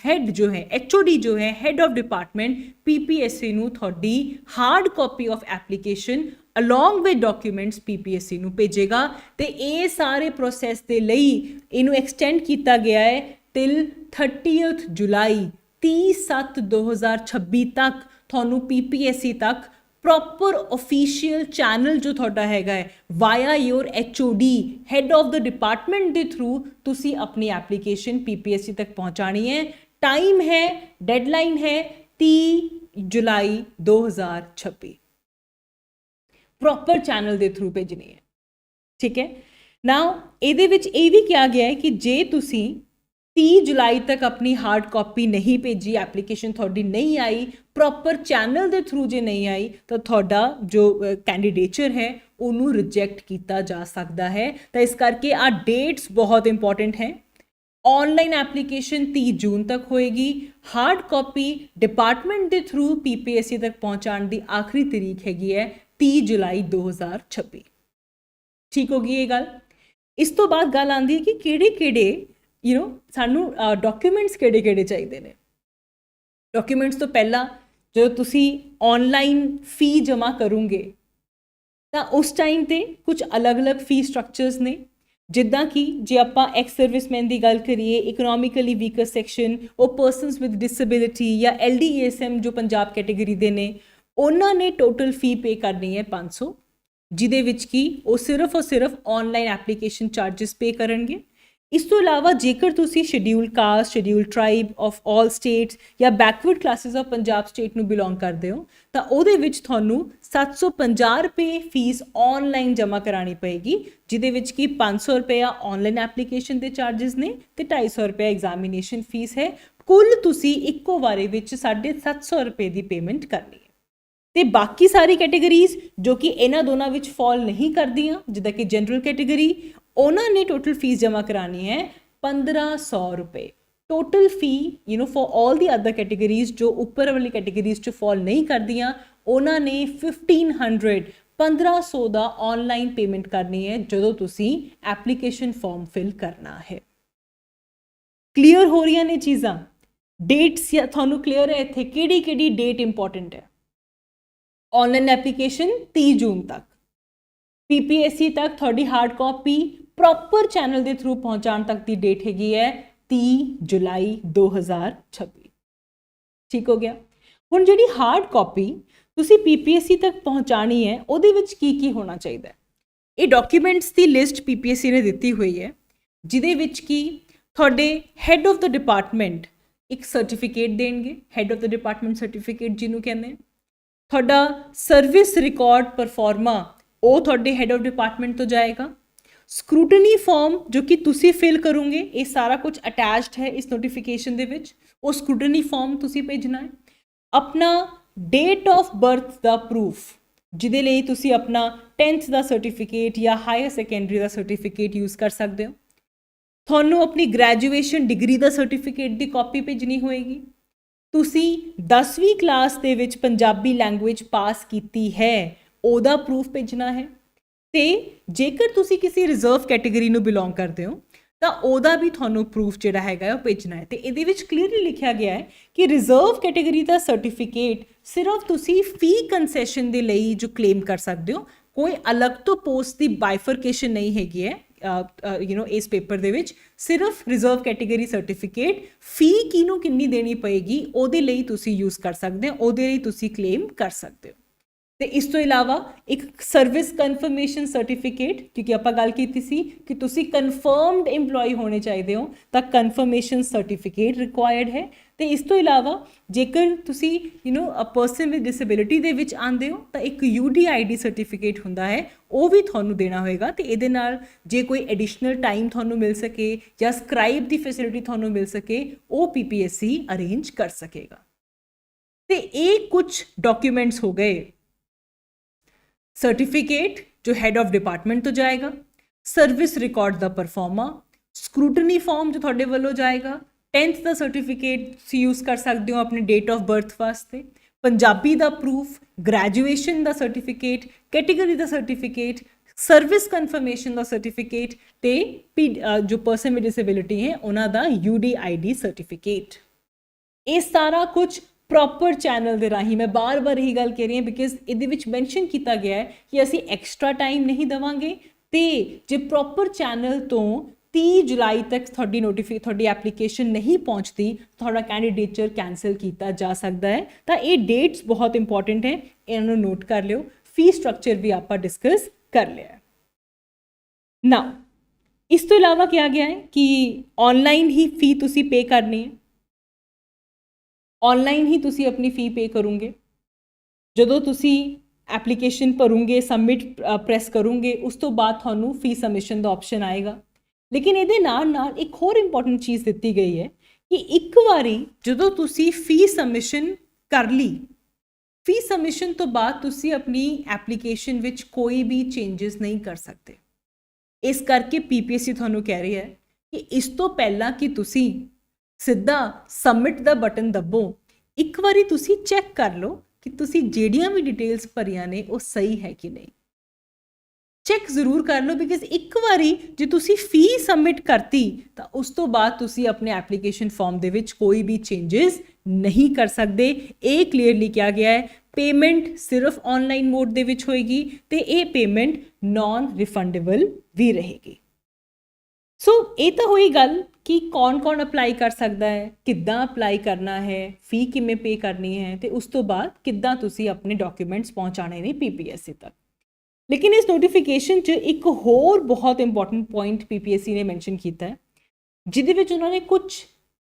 ਹੈੱਡ ਜੋ ਹੈ, HOD ਜੋ ਹੈ, ਹੈੱਡ ਆਫ ਡਿਪਾਰਟਮੈਂਟ PPSC ਨੂੰ ਤੁਹਾਡੀ hard copy of application along with documents PPSC ਨੂੰ ਭੇਜੇਗਾ। ਤੇ ਇਹ ਸਾਰੇ ਪ੍ਰੋਸੈਸ ਦੇ ਲਈ ਇਹਨੂੰ ਐਕਸਟੈਂਡ ਕੀਤਾ ਗਿਆ ਹੈ ਟਿਲ 30 ਜੁਲਾਈ 30/7/2026 ਤੱਕ। ਤੁਹਾਨੂੰ PPSC ਤੱਕ ਪ੍ਰੋਪਰ ਆਫੀਸ਼ੀਅਲ ਚੈਨਲ ਜੋ ਤੁਹਾਡਾ ਹੈਗਾ ਹੈ via your HOD head of the department ਦੇ ਥਰੂ ਤੁਸੀਂ ਆਪਣੀ ਐਪਲੀਕੇਸ਼ਨ PPSC ਤੱਕ ਪਹੁੰਚਾਣੀ ਹੈ। ਟਾਈਮ ਹੈ, ਡੈਡਲਾਈਨ ਹੈ 30 ਜੁਲਾਈ 2026। ਪ੍ਰੋਪਰ ਚੈਨਲ ਦੇ ਥਰੂ ਭੇਜਣੀ ਹੈ, ਠੀਕ ਹੈ। ਨਾਓ ਇਹਦੇ ਵਿੱਚ ਇਹ ਵੀ ਕਿਹਾ ਗਿਆ ਹੈ ਕਿ ਜੇ ਤੁਸੀਂ 30 ਜੁਲਾਈ ਤੱਕ ਆਪਣੀ ਹਾਰਡ ਕਾਪੀ ਨਹੀਂ ਭੇਜੀ, ਐਪਲੀਕੇਸ਼ਨ ਤੁਹਾਡੀ ਨਹੀਂ ਆਈ, ਪ੍ਰੋਪਰ ਚੈਨਲ ਦੇ ਥਰੂ ਜੇ ਨਹੀਂ ਆਈ, ਤਾਂ ਤੁਹਾਡਾ ਜੋ ਕੈਂਡੀਡੇਚਰ ਹੈ ਉਹਨੂੰ ਰਿਜੈਕਟ ਕੀਤਾ ਜਾ ਸਕਦਾ ਹੈ। ਤਾਂ ਇਸ ਕਰਕੇ ਆ ਡੇਟਸ ਬਹੁਤ ਇੰਪੋਰਟੈਂਟ ਹੈ। ਆਨਲਾਈਨ ਐਪਲੀਕੇਸ਼ਨ 30 ਜੂਨ ਤੱਕ ਹੋਏਗੀ। ਹਾਰਡ ਕਾਪੀ ਡਿਪਾਰਟਮੈਂਟ ਦੇ ਥਰੂ PPSC ਤੱਕ ਪਹੁੰਚਾਉਣ ਦੀ ਆਖਰੀ ਤਰੀਕ ਹੈਗੀ ਹੈ 30 ਜੁਲਾਈ 2026। ਠੀਕ ਹੋ ਗਈ ਇਹ ਗੱਲ। ਇਸ ਤੋਂ ਬਾਅਦ ਗੱਲ ਆਉਂਦੀ ਹੈ ਕਿ ਕਿਹੜੇ ਸਾਨੂੰ ਡਾਕੂਮੈਂਟਸ ਕਿਹੜੇ ਚਾਹੀਦੇ ਨੇ। ਡਾਕੂਮੈਂਟਸ ਤੋਂ ਪਹਿਲਾਂ ਜਦੋਂ ਤੁਸੀਂ ਆਨਲਾਈਨ ਫੀ ਜਮ੍ਹਾਂ ਕਰੋਗੇ ਤਾਂ ਉਸ ਟਾਈਮ ਤੇ ਕੁਝ ਅਲੱਗ-ਅਲੱਗ ਫੀ ਸਟਰਕਚਰਸ ਨੇ, ਜਿੱਦਾਂ ਕਿ ਜੇ ਆਪਾਂ ਐਕਸ ਸਰਵਿਸਮੈਨ ਦੀ ਗੱਲ ਕਰੀਏ, ਇਕਨੋਮਿਕਲੀ ਵੀਕਰ ਸੈਕਸ਼ਨ, ਉਹ ਪਰਸਨਸ ਵਿਦ ਡਿਸੇਬਿਲਿਟੀ ਜਾਂ LDESM ਜੋ ਪੰਜਾਬ ਕੈਟੇਗਰੀ ਦੇ ਨੇ, ਉਹਨਾਂ ਨੇ ਟੋਟਲ ਫੀ ਪੇ ਕਰਨੀ ਹੈ 500, ਜਿਹਦੇ ਵਿੱਚ ਕਿ ਉਹ ਸਿਰਫ ਆਨਲਾਈਨ ਐਪਲੀਕੇਸ਼ਨ ਚਾਰजेस ਪੇ ਕਰਨਗੇ। ਇਸ ਤੋਂ ਇਲਾਵਾ ਜੇਕਰ ਤੁਸੀਂ schedule caste, schedule tribe of all states ਜਾਂ backward classes of Punjab state ਨੂੰ ਬਿਲੋਂਗ ਕਰਦੇ ਹੋ ਤਾਂ ਉਹਦੇ ਵਿੱਚ ਤੁਹਾਨੂੰ 750 ਰੁਪਏ ਫੀਸ ਆਨਲਾਈਨ ਜਮ੍ਹਾਂ ਕਰਾਉਣੀ ਪਏਗੀ, ਜਿਹਦੇ ਵਿੱਚ ਕਿ 500 ਰੁਪਏ ਆਨਲਾਈਨ ਐਪਲੀਕੇਸ਼ਨ ਦੇ ਚਾਰजेस ਨੇ ਤੇ 250 ਰੁਪਏ ਐਗਜ਼ਾਮੀਨੇਸ਼ਨ ਫੀਸ ਹੈ। ਕੁੱਲ ਤੁਸੀਂ ਇੱਕੋ ਵਾਰੇ ਵਿੱਚ 750 ਰੁਪਏ ਦੀ ਪੇਮੈਂਟ ਕਰਨੀ ਹੈ। ਤੇ ਬਾਕੀ ਸਾਰੀ ਕੈਟੇਗਰੀਜ਼ ਜੋ ਕਿ ਇਹਨਾਂ ਦੋਨਾਂ ਵਿੱਚ ਫਾਲ ਨਹੀਂ ਕਰਦੀਆਂ, ਜਿੱਦਾਂ ਕਿ ਜਨਰਲ ਕੈਟੇਗਰੀ, ਉਹਨਾਂ ਨੇ ਟੋਟਲ ਫੀਸ ਜਮ੍ਹਾਂ ਕਰਾਉਣੀ ਹੈ 1500 ਰੁਪਏ। Total fee for all the other categories ਜੋ ਉੱਪਰ ਵਾਲੀ ਕੈਟੇਗਰੀਜ਼ 'ਚ ਫਾਲ ਨਹੀਂ ਕਰਦੀਆਂ, ਉਹਨਾਂ ਨੇ 1500 ਦਾ ਆਨਲਾਈਨ ਪੇਮੈਂਟ ਕਰਨੀ ਹੈ ਜਦੋਂ ਤੁਸੀਂ ਐਪਲੀਕੇਸ਼ਨ ਫਾਰਮ ਫਿਲ ਕਰਨਾ ਹੈ। ਕਲੀਅਰ ਹੋ ਰਹੀਆਂ ਨੇ ਚੀਜ਼ਾਂ? ਡੇਟਸ ਤੁਹਾਨੂੰ ਕਲੀਅਰ ਹੈ ਇੱਥੇ ਕਿਹੜੀ ਡੇਟ ਇੰਪੋਰਟੈਂਟ ਹੈ? ਆਨਲਾਈਨ ਐਪਲੀਕੇਸ਼ਨ 30 ਜੂਨ ਤੱਕ, PPSC ਤੱਕ ਤੁਹਾਡੀ ਹਾਰਡ ਕਾਪੀ ਪ੍ਰੋਪਰ ਚੈਨਲ ਦੇ ਥਰੂ ਪਹੁੰਚਾਉਣ ਤੱਕ ਦੀ ਡੇਟ ਹੈਗੀ ਹੈ 30 ਜੁਲਾਈ 2026। ਠੀਕ ਹੋ ਗਿਆ। ਹੁਣ ਜਿਹੜੀ ਹਾਰਡ ਕਾਪੀ ਤੁਸੀਂ PPSC ਤੱਕ ਪਹੁੰਚਾਣੀ ਹੈ, ਉਹਦੇ ਵਿੱਚ ਕੀ ਹੋਣਾ ਚਾਹੀਦਾ ਹੈ? ਇਹ ਡਾਕੂਮੈਂਟਸ ਦੀ ਲਿਸਟ PPSC ਨੇ ਦਿੱਤੀ ਹੋਈ ਹੈ, ਜਿਹਦੇ ਵਿੱਚ ਕਿ ਤੁਹਾਡੇ ਹੈੱਡ ਆਫ ਦ ਡਿਪਾਰਟਮੈਂਟ ਇੱਕ ਸਰਟੀਫਿਕੇਟ ਦੇਣਗੇ, head of the department certificate ਜਿਹਨੂੰ ਕਹਿੰਦੇ। ਤੁਹਾਡਾ ਸਰਵਿਸ ਰਿਕਾਰਡ ਪਰਫਾਰਮਾ ਉਹ ਤੁਹਾਡੇ ਹੈੱਡ ਆਫ ਡਿਪਾਰਟਮੈਂਟ ਤੋਂ ਜਾਏਗਾ। ਸਕਰੂਟਨੀ ਫਾਰਮ ਜੋ ਕਿ ਤੁਸੀਂ ਫਿਲ ਕਰੋਗੇ, ਇਹ ਸਾਰਾ ਕੁਝ ਅਟੈਚਡ ਹੈ ਇਸ ਨੋਟੀਫਿਕੇਸ਼ਨ ਦੇ ਵਿੱਚ, ਉਹ ਸਕਰੂਟਨੀ ਫਾਰਮ ਤੁਸੀਂ ਭੇਜਣਾ ਹੈ। ਆਪਣਾ date of birth the proof, ਜਿਹਦੇ ਲਈ ਤੁਸੀਂ ਆਪਣਾ 10th ਦਾ ਸਰਟੀਫਿਕੇਟ ਜਾਂ ਹਾਇਰ ਸੈਕੰਡਰੀ ਦਾ ਸਰਟੀਫਿਕੇਟ ਯੂਜ਼ ਕਰ ਸਕਦੇ ਹੋ। ਤੁਹਾਨੂੰ ਆਪਣੀ ਗ੍ਰੈਜੂਏਸ਼ਨ ਡਿਗਰੀ ਦਾ ਸਰਟੀਫਿਕੇਟ ਦੀ ਕਾਪੀ ਭੇਜਣੀ ਹੋਏਗੀ। ਤੁਸੀਂ 10ਵੀਂ ਕਲਾਸ ਦੇ ਵਿੱਚ ਪੰਜਾਬੀ ਲੈਂਗੁਏਜ ਪਾਸ ਕੀਤੀ ਹੈ, ਉਹਦਾ ਪ੍ਰੂਫ ਭੇਜਣਾ ਹੈ। ਤੇ ਜੇਕਰ ਤੁਸੀਂ ਕਿਸੇ ਰਿਜ਼ਰਵ ਕੈਟੇਗਰੀ ਨੂੰ ਬਿਲੋਂਗ ਕਰਦੇ ਹੋ ਤਾਂ ਉਹਦਾ ਵੀ ਤੁਹਾਨੂੰ ਪ੍ਰੂਫ ਜਿਹੜਾ ਹੈਗਾ ਉਹ ਭੇਜਣਾ ਹੈ। ਤੇ ਇਹਦੇ ਵਿੱਚ ਕਲੀਅਰਲੀ ਲਿਖਿਆ ਗਿਆ ਹੈ ਕਿ ਰਿਜ਼ਰਵ ਕੈਟਾਗਰੀ ਦਾ ਸਰਟੀਫਿਕੇਟ ਸਿਰਫ ਤੁਸੀਂ ਫੀ ਕੰਸੈਸ਼ਨ ਦੇ ਲਈ ਜੋ ਕਲੇਮ ਕਰ ਸਕਦੇ ਹੋ, ਕੋਈ ਅਲੱਗ ਤੋਂ ਪੋਸਟ ਦੀ ਬਾਈਫਰਕੇਸ਼ਨ ਨਹੀਂ ਹੈਗੀ ਹੈ ਇਸ ਪੇਪਰ ਦੇ ਵਿੱਚ। ਸਿਰਫ ਰਿਜ਼ਰਵ ਕੈਟਾਗਰੀ ਸਰਟੀਫਿਕੇਟ, ਫੀ ਕਿਹਨੂੰ ਕਿੰਨੀ ਦੇਣੀ ਪਏਗੀ ਉਹਦੇ ਲਈ ਤੁਸੀਂ ਯੂਜ਼ ਕਰ ਸਕਦੇ ਹੋ, ਉਹਦੇ ਲਈ ਤੁਸੀਂ ਕਲੇਮ ਕਰ ਸਕਦੇ ਹੋ। ਤੇ ਇਸ ਤੋਂ ਇਲਾਵਾ ਇੱਕ ਸਰਵਿਸ ਕਨਫਰਮੇਸ਼ਨ ਸਰਟੀਫਿਕੇਟ, ਕਿਉਂਕਿ ਆਪਾਂ ਗੱਲ ਕੀਤੀ ਸੀ ਕਿ ਤੁਸੀਂ ਕਨਫਰਮਡ EMPLOYE ਹੋਣੇ ਚਾਹੀਦੇ ਹੋ, ਤਾਂ ਕਨਫਰਮੇਸ਼ਨ ਸਰਟੀਫਿਕੇਟ ਰਿਕੁਆਇਰਡ ਹੈ। ਤੇ ਇਸ ਤੋਂ ਇਲਾਵਾ ਜੇਕਰ ਤੁਸੀਂ ਅ ਪਰਸਨ ਵਿਦ ਡਿਸੇਬਿਲਿਟੀ ਦੇ ਵਿੱਚ ਆਉਂਦੇ ਹੋ ਤਾਂ ਇੱਕ UDID ਸਰਟੀਫਿਕੇਟ ਹੁੰਦਾ ਹੈ, ਉਹ ਵੀ ਤੁਹਾਨੂੰ ਦੇਣਾ ਹੋਏਗਾ। ਤੇ ਇਹਦੇ ਨਾਲ ਜੇ ਕੋਈ ਐਡੀਸ਼ਨਲ ਟਾਈਮ ਤੁਹਾਨੂੰ ਮਿਲ ਸਕੇ ਜਾਂ ਸਕ੍ਰਾਈਬ ਦੀ ਫੈਸਿਲਿਟੀ ਤੁਹਾਨੂੰ ਮਿਲ ਸਕੇ, ਉਹ PPSC ਅਰੇਂਜ ਕਰ ਸਕੇਗਾ। ਤੇ ਇਹ ਕੁਝ ਡਾਕੂਮੈਂਟਸ ਹੋ ਗਏ। ਸਰਟੀਫਿਕੇਟ ਜੋ ਹੈਡ ਆਫ ਡਿਪਾਰਟਮੈਂਟ ਤੋਂ ਜਾਏਗਾ, ਸਰਵਿਸ ਰਿਕਾਰਡ ਦਾ ਪਰਫਾਰਮਾ, ਸਕਰੂਟਨੀ ਫਾਰਮ ਜੋ ਤੁਹਾਡੇ ਵੱਲੋਂ ਜਾਏਗਾ, 10th ਦਾ ਸਰਟੀਫਿਕੇਟ ਤੁਸੀਂ ਯੂਜ਼ ਕਰ ਸਕਦੇ ਹੋ ਆਪਣੇ ਡੇਟ ਆਫ ਬਰਥ ਵਾਸਤੇ, ਪੰਜਾਬੀ ਦਾ ਪ੍ਰੂਫ, ਗ੍ਰੈਜੂਏਸ਼ਨ ਦਾ ਸਰਟੀਫਿਕੇਟ, ਕੈਟੇਗਰੀ ਦਾ ਸਰਟੀਫਿਕੇਟ, ਸਰਵਿਸ ਕਨਫਰਮੇਸ਼ਨ ਦਾ ਸਰਟੀਫਿਕੇਟ ਤੇ ਜੋ ਪਰਸਨ ਵਿਦ ਡਿਸੇਬਿਲਿਟੀ ਹੈ ਉਹਨਾਂ ਦਾ UDID ਸਰਟੀਫਿਕੇਟ। ਇਹ ਸਾਰਾ ਕੁਝ ਪ੍ਰੋਪਰ ਚੈਨਲ ਦੇ ਰਾਹੀਂ, ਮੈਂ ਬਾਰ-ਬਾਰ ਇਹੀ ਗੱਲ ਕਹਿ ਰਹੀ ਹਾਂ ਬਿਕਾਜ਼ ਇਹਦੇ ਵਿੱਚ ਮੈਂਸ਼ਨ ਕੀਤਾ ਗਿਆ ਹੈ ਕਿ ਅਸੀਂ ਐਕਸਟਰਾ ਟਾਈਮ ਨਹੀਂ ਦੇਵਾਂਗੇ, ਤੇ ਜੇ ਪ੍ਰੋਪਰ ਚੈਨਲ ਤੋਂ 30 ਜੁਲਾਈ ਤੱਕ ਤੁਹਾਡੀ ਐਪਲੀਕੇਸ਼ਨ ਨਹੀਂ ਪਹੁੰਚਦੀ, ਤੁਹਾਡਾ ਕੈਂਡੀਡੇਚਰ ਕੈਂਸਲ ਕੀਤਾ ਜਾ ਸਕਦਾ ਹੈ। ਤਾਂ ਇਹ ਡੇਟਸ ਬਹੁਤ ਇੰਪੋਰਟੈਂਟ ਹੈ, ਇਹਨਾਂ ਨੂੰ ਨੋਟ ਕਰ ਲਿਓ। ਫੀ ਸਟਰਕਚਰ ਵੀ ਆਪਾਂ ਡਿਸਕਸ ਕਰ ਲਿਆ ਹੈ। ਨਾਓ ਇਸ ਤੋਂ ਇਲਾਵਾ ਕਿਹਾ ਗਿਆ ਹੈ ਕਿ ਆਨਲਾਈਨ ਹੀ ਫੀ ਤੁਸੀਂ ਪੇ ਕਰਨੀ ਹੈ, ਆਨਲਾਈਨ ਹੀ ਤੁਸੀਂ ਆਪਣੀ ਫੀ ਪੇ ਕਰੋਗੇ। ਜਦੋਂ ਤੁਸੀਂ ਐਪਲੀਕੇਸ਼ਨ ਭਰੋਗੇ, ਸਬਮਿਟ ਪ੍ਰੈਸ ਕਰੋਗੇ, ਉਸ ਤੋਂ ਬਾਅਦ ਤੁਹਾਨੂੰ ਫੀ ਸਬਮਿਸ਼ਨ ਦਾ ਆਪਸ਼ਨ ਆਏਗਾ। ਲੇਕਿਨ ਇਹਦੇ ਨਾਲ ਇੱਕ ਹੋਰ ਇੰਪੋਰਟੈਂਟ ਚੀਜ਼ ਦਿੱਤੀ ਗਈ ਹੈ ਕਿ ਇੱਕ ਵਾਰੀ ਜਦੋਂ ਤੁਸੀਂ ਫੀ ਸਬਮਿਸ਼ਨ ਕਰ ਲਈ, ਫੀ ਸਬਮਿਸ਼ਨ ਤੋਂ ਬਾਅਦ ਤੁਸੀਂ ਆਪਣੀ ਐਪਲੀਕੇਸ਼ਨ ਵਿੱਚ ਕੋਈ ਵੀ ਚੇਂਜਸ ਨਹੀਂ ਕਰ ਸਕਦੇ। ਇਸ ਕਰਕੇ PPSC ਤੁਹਾਨੂੰ ਕਹਿ ਰਹੀ ਹੈ ਕਿ ਇਸ ਤੋਂ ਪਹਿਲਾਂ ਕਿ ਤੁਸੀਂ ਸਿੱਧਾ ਸਬਮਿਟ ਦਾ ਬਟਨ ਦੱਬੋ, ਇੱਕ ਵਾਰੀ ਤੁਸੀਂ ਚੈੱਕ ਕਰ ਲਓ ਕਿ ਤੁਸੀਂ ਜਿਹੜੀਆਂ ਵੀ ਡਿਟੇਲਸ ਭਰੀਆਂ ਨੇ ਉਹ ਸਹੀ ਹੈ ਕਿ ਨਹੀਂ। ਚੈੱਕ ਜ਼ਰੂਰ ਕਰ ਲਓ ਬਿਕਾਜ਼ ਇੱਕ ਵਾਰੀ ਜੇ ਤੁਸੀਂ ਫੀ ਸਬਮਿਟ ਕਰਤੀ ਤਾਂ ਉਸ ਤੋਂ ਬਾਅਦ ਤੁਸੀਂ ਆਪਣੇ ਐਪਲੀਕੇਸ਼ਨ ਫਾਰਮ ਦੇ ਵਿੱਚ ਕੋਈ ਵੀ ਚੇਂਜਸ ਨਹੀਂ ਕਰ ਸਕਦੇ। ਇਹ ਕਲੀਅਰਲੀ ਕਿਹਾ ਗਿਆ ਹੈ। ਪੇਮੈਂਟ ਸਿਰਫ ਆਨਲਾਈਨ ਮੋਡ ਦੇ ਵਿੱਚ ਹੋਏਗੀ ਤੇ ਇਹ ਪੇਮੈਂਟ ਨਾਨ ਰਿਫੰਡੇਬਲ ਵੀ ਰਹੇਗੀ। ਸੋ ਇਹ ਤਾਂ ਹੋਈ ਗੱਲ ਕਿ ਕੌਣ ਅਪਲਾਈ ਕਰ ਸਕਦਾ ਹੈ, ਕਿੱਦਾਂ ਅਪਲਾਈ ਕਰਨਾ ਹੈ, ਫੀ ਕਿਵੇਂ ਪੇ ਕਰਨੀ ਹੈ ਤੇ ਉਸ ਤੋਂ ਬਾਅਦ ਕਿੱਦਾਂ ਤੁਸੀਂ ਆਪਣੇ ਡਾਕੂਮੈਂਟਸ ਪਹੁੰਚਾਣੇ ਨੇ PPSC ਤੱਕ। ਲੇਕਿਨ ਇਸ ਨੋਟੀਫਿਕੇਸ਼ਨ 'ਚ ਇੱਕ ਹੋਰ ਬਹੁਤ ਇੰਪੋਰਟੈਂਟ ਪੁਆਇੰਟ PPSC ਨੇ ਮੈਂਸ਼ਨ ਕੀਤਾ ਹੈ, ਜਿਹਦੇ ਵਿੱਚ ਉਹਨਾਂ ਨੇ ਕੁਝ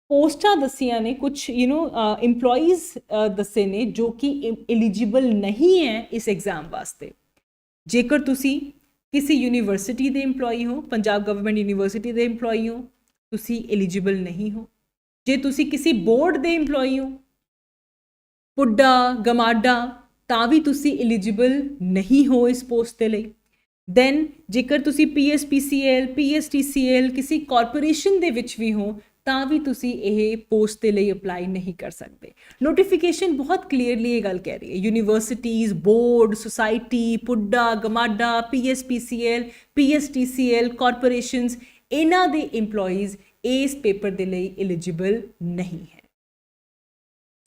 ਪੋਸਟਾਂ ਦੱਸੀਆਂ ਨੇ, ਕੁਝ EMPLOYEES ਦੱਸੇ ਨੇ ਜੋ ਕਿ ਐਲੀਜੀਬਲ ਨਹੀਂ ਹੈ ਇਸ ਐਗਜ਼ਾਮ ਵਾਸਤੇ। ਜੇਕਰ ਤੁਸੀਂ ਕਿਸੇ ਯੂਨੀਵਰਸਿਟੀ ਦੇ EMPLOYE ਹੋ, ਪੰਜਾਬ ਗਵਰਨਮੈਂਟ ਯੂਨੀਵਰਸਿਟੀ ਦੇ EMPLOYE ਹੋ, ਤੁਸੀਂ ਐਲੀਜੀਬਲ ਨਹੀਂ ਹੋ। ਜੇ ਤੁਸੀਂ ਕਿਸੇ ਬੋਰਡ ਦੇ EMPLOYE ਹੋ, ਪੁੱਡਾ, ਗਮਾਡਾ, ਤਾਂ ਵੀ ਤੁਸੀਂ ਐਲੀਜੀਬਲ ਨਹੀਂ ਹੋ ਇਸ ਪੋਸਟ ਦੇ ਲਈ। ਦੈਨ ਜੇਕਰ ਤੁਸੀਂ PSPCL, PSTCL ਕਿਸੇ ਕਾਰਪੋਰੇਸ਼ਨ ਦੇ ਵਿੱਚ ਵੀ ਹੋ ਤਾਂ ਵੀ ਤੁਸੀਂ ਇਹ ਪੋਸਟ ਦੇ ਲਈ ਅਪਲਾਈ ਨਹੀਂ ਕਰ ਸਕਦੇ। ਨੋਟੀਫਿਕੇਸ਼ਨ ਬਹੁਤ ਕਲੀਅਰਲੀ ਇਹ ਗੱਲ ਕਹਿ ਰਹੀ ਹੈ, universities, board, society, PUDA, GMADA, PSPCL, PSTCL, corporations, ਇਹਨਾਂ ਦੇ EMPLOYEES ਇਸ ਪੇਪਰ ਦੇ ਲਈ ਐਲੀਜੀਬਲ ਨਹੀਂ ਹੈ।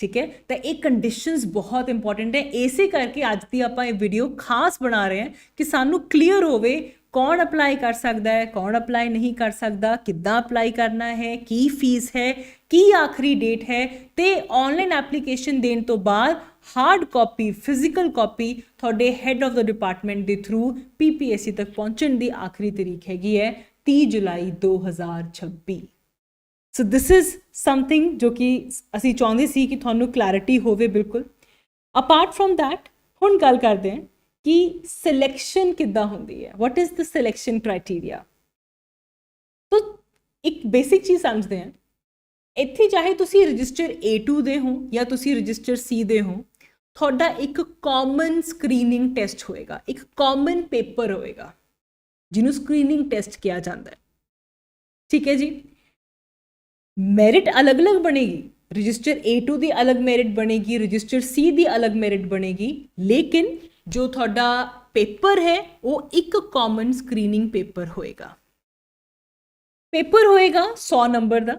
ਠੀਕ ਹੈ, ਤਾਂ ਇਹ ਕੰਡੀਸ਼ਨਸ ਬਹੁਤ ਇੰਪੋਰਟੈਂਟ ਹੈ। ਇਸੇ ਕਰਕੇ ਅੱਜ ਦੀ ਆਪਾਂ ਇਹ ਵੀਡੀਓ ਖਾਸ ਬਣਾ ਰਹੇ ਹਾਂ ਕਿ ਸਾਨੂੰ ਕਲੀਅਰ ਹੋਵੇ ਕੌਣ ਅਪਲਾਈ ਕਰ ਸਕਦਾ ਹੈ, ਕੌਣ ਅਪਲਾਈ ਨਹੀਂ ਕਰ ਸਕਦਾ, ਕਿੱਦਾਂ ਅਪਲਾਈ ਕਰਨਾ ਹੈ, ਕੀ ਫੀਸ ਹੈ, ਕੀ ਆਖਰੀ ਡੇਟ ਹੈ, ਤੇ ਆਨਲਾਈਨ ਐਪਲੀਕੇਸ਼ਨ ਦੇਣ ਤੋਂ ਬਾਅਦ ਹਾਰਡ ਕਾਪੀ, ਫਿਜ਼ੀਕਲ ਕਾਪੀ ਤੁਹਾਡੇ ਹੈਡ ਆਫ ਦਾ ਡਿਪਾਰਟਮੈਂਟ ਦੇ ਥਰੂ PPSC ਤੱਕ ਪਹੁੰਚਣ ਦੀ ਆਖਰੀ ਤਰੀਕ ਹੈਗੀ ਹੈ 30 ਜੁਲਾਈ 2026। ਸੋ ਦਿਸ ਇਜ਼ ਸਮਥਿੰਗ ਜੋ ਕਿ ਅਸੀਂ ਚਾਹੁੰਦੇ ਸੀ ਕਿ ਤੁਹਾਨੂੰ ਕਲੈਰਿਟੀ ਹੋਵੇ ਬਿਲਕੁਲ। ਅਪਾਰਟ ਫਰੋਮ ਦੈਟ ਹੁਣ ਗੱਲ ਕਰਦੇ ਹਾਂ ਕਿ ਸਿਲੈਕਸ਼ਨ ਕਿੱਦਾਂ ਹੁੰਦੀ ਹੈ, what is the selection criteria. ਤਾਂ ਇੱਕ ਬੇਸਿਕ ਚੀਜ਼ ਸਮਝਦੇ ਹਾਂ, ਇੱਥੇ ਚਾਹੇ ਤੁਸੀਂ ਰਜਿਸਟਰ A2 ਦੇ ਹੋ ਜਾਂ ਤੁਸੀਂ ਰਜਿਸਟਰ C ਦੇ ਹੋ, ਤੁਹਾਡਾ ਇੱਕ ਕਾਮਨ ਸਕਰੀਨਿੰਗ ਟੈਸਟ ਹੋਏਗਾ, ਇੱਕ ਕਾਮਨ ਪੇਪਰ ਹੋਏਗਾ ਜਿਹਨੂੰ ਸਕਰੀਨਿੰਗ ਟੈਸਟ ਕਿਹਾ ਜਾਂਦਾ ਹੈ। ਠੀਕ ਹੈ ਜੀ, ਮੈਰਿਟ ਅਲੱਗ-ਅਲੱਗ ਬਣੇਗੀ, ਰਜਿਸਟਰ A2 ਦੀ ਅਲੱਗ ਮੈਰਿਟ ਬਣੇਗੀ, ਰਜਿਸਟਰ C ਦੀ ਅਲੱਗ ਮੈਰਿਟ ਬਣੇਗੀ, ਲੇਕਿਨ ਜੋ ਤੁਹਾਡਾ ਪੇਪਰ ਹੈ ਉਹ ਇੱਕ ਕਾਮਨ ਸਕਰੀਨਿੰਗ ਪੇਪਰ ਹੋਏਗਾ। पेपर होएगा 100 नंबर का,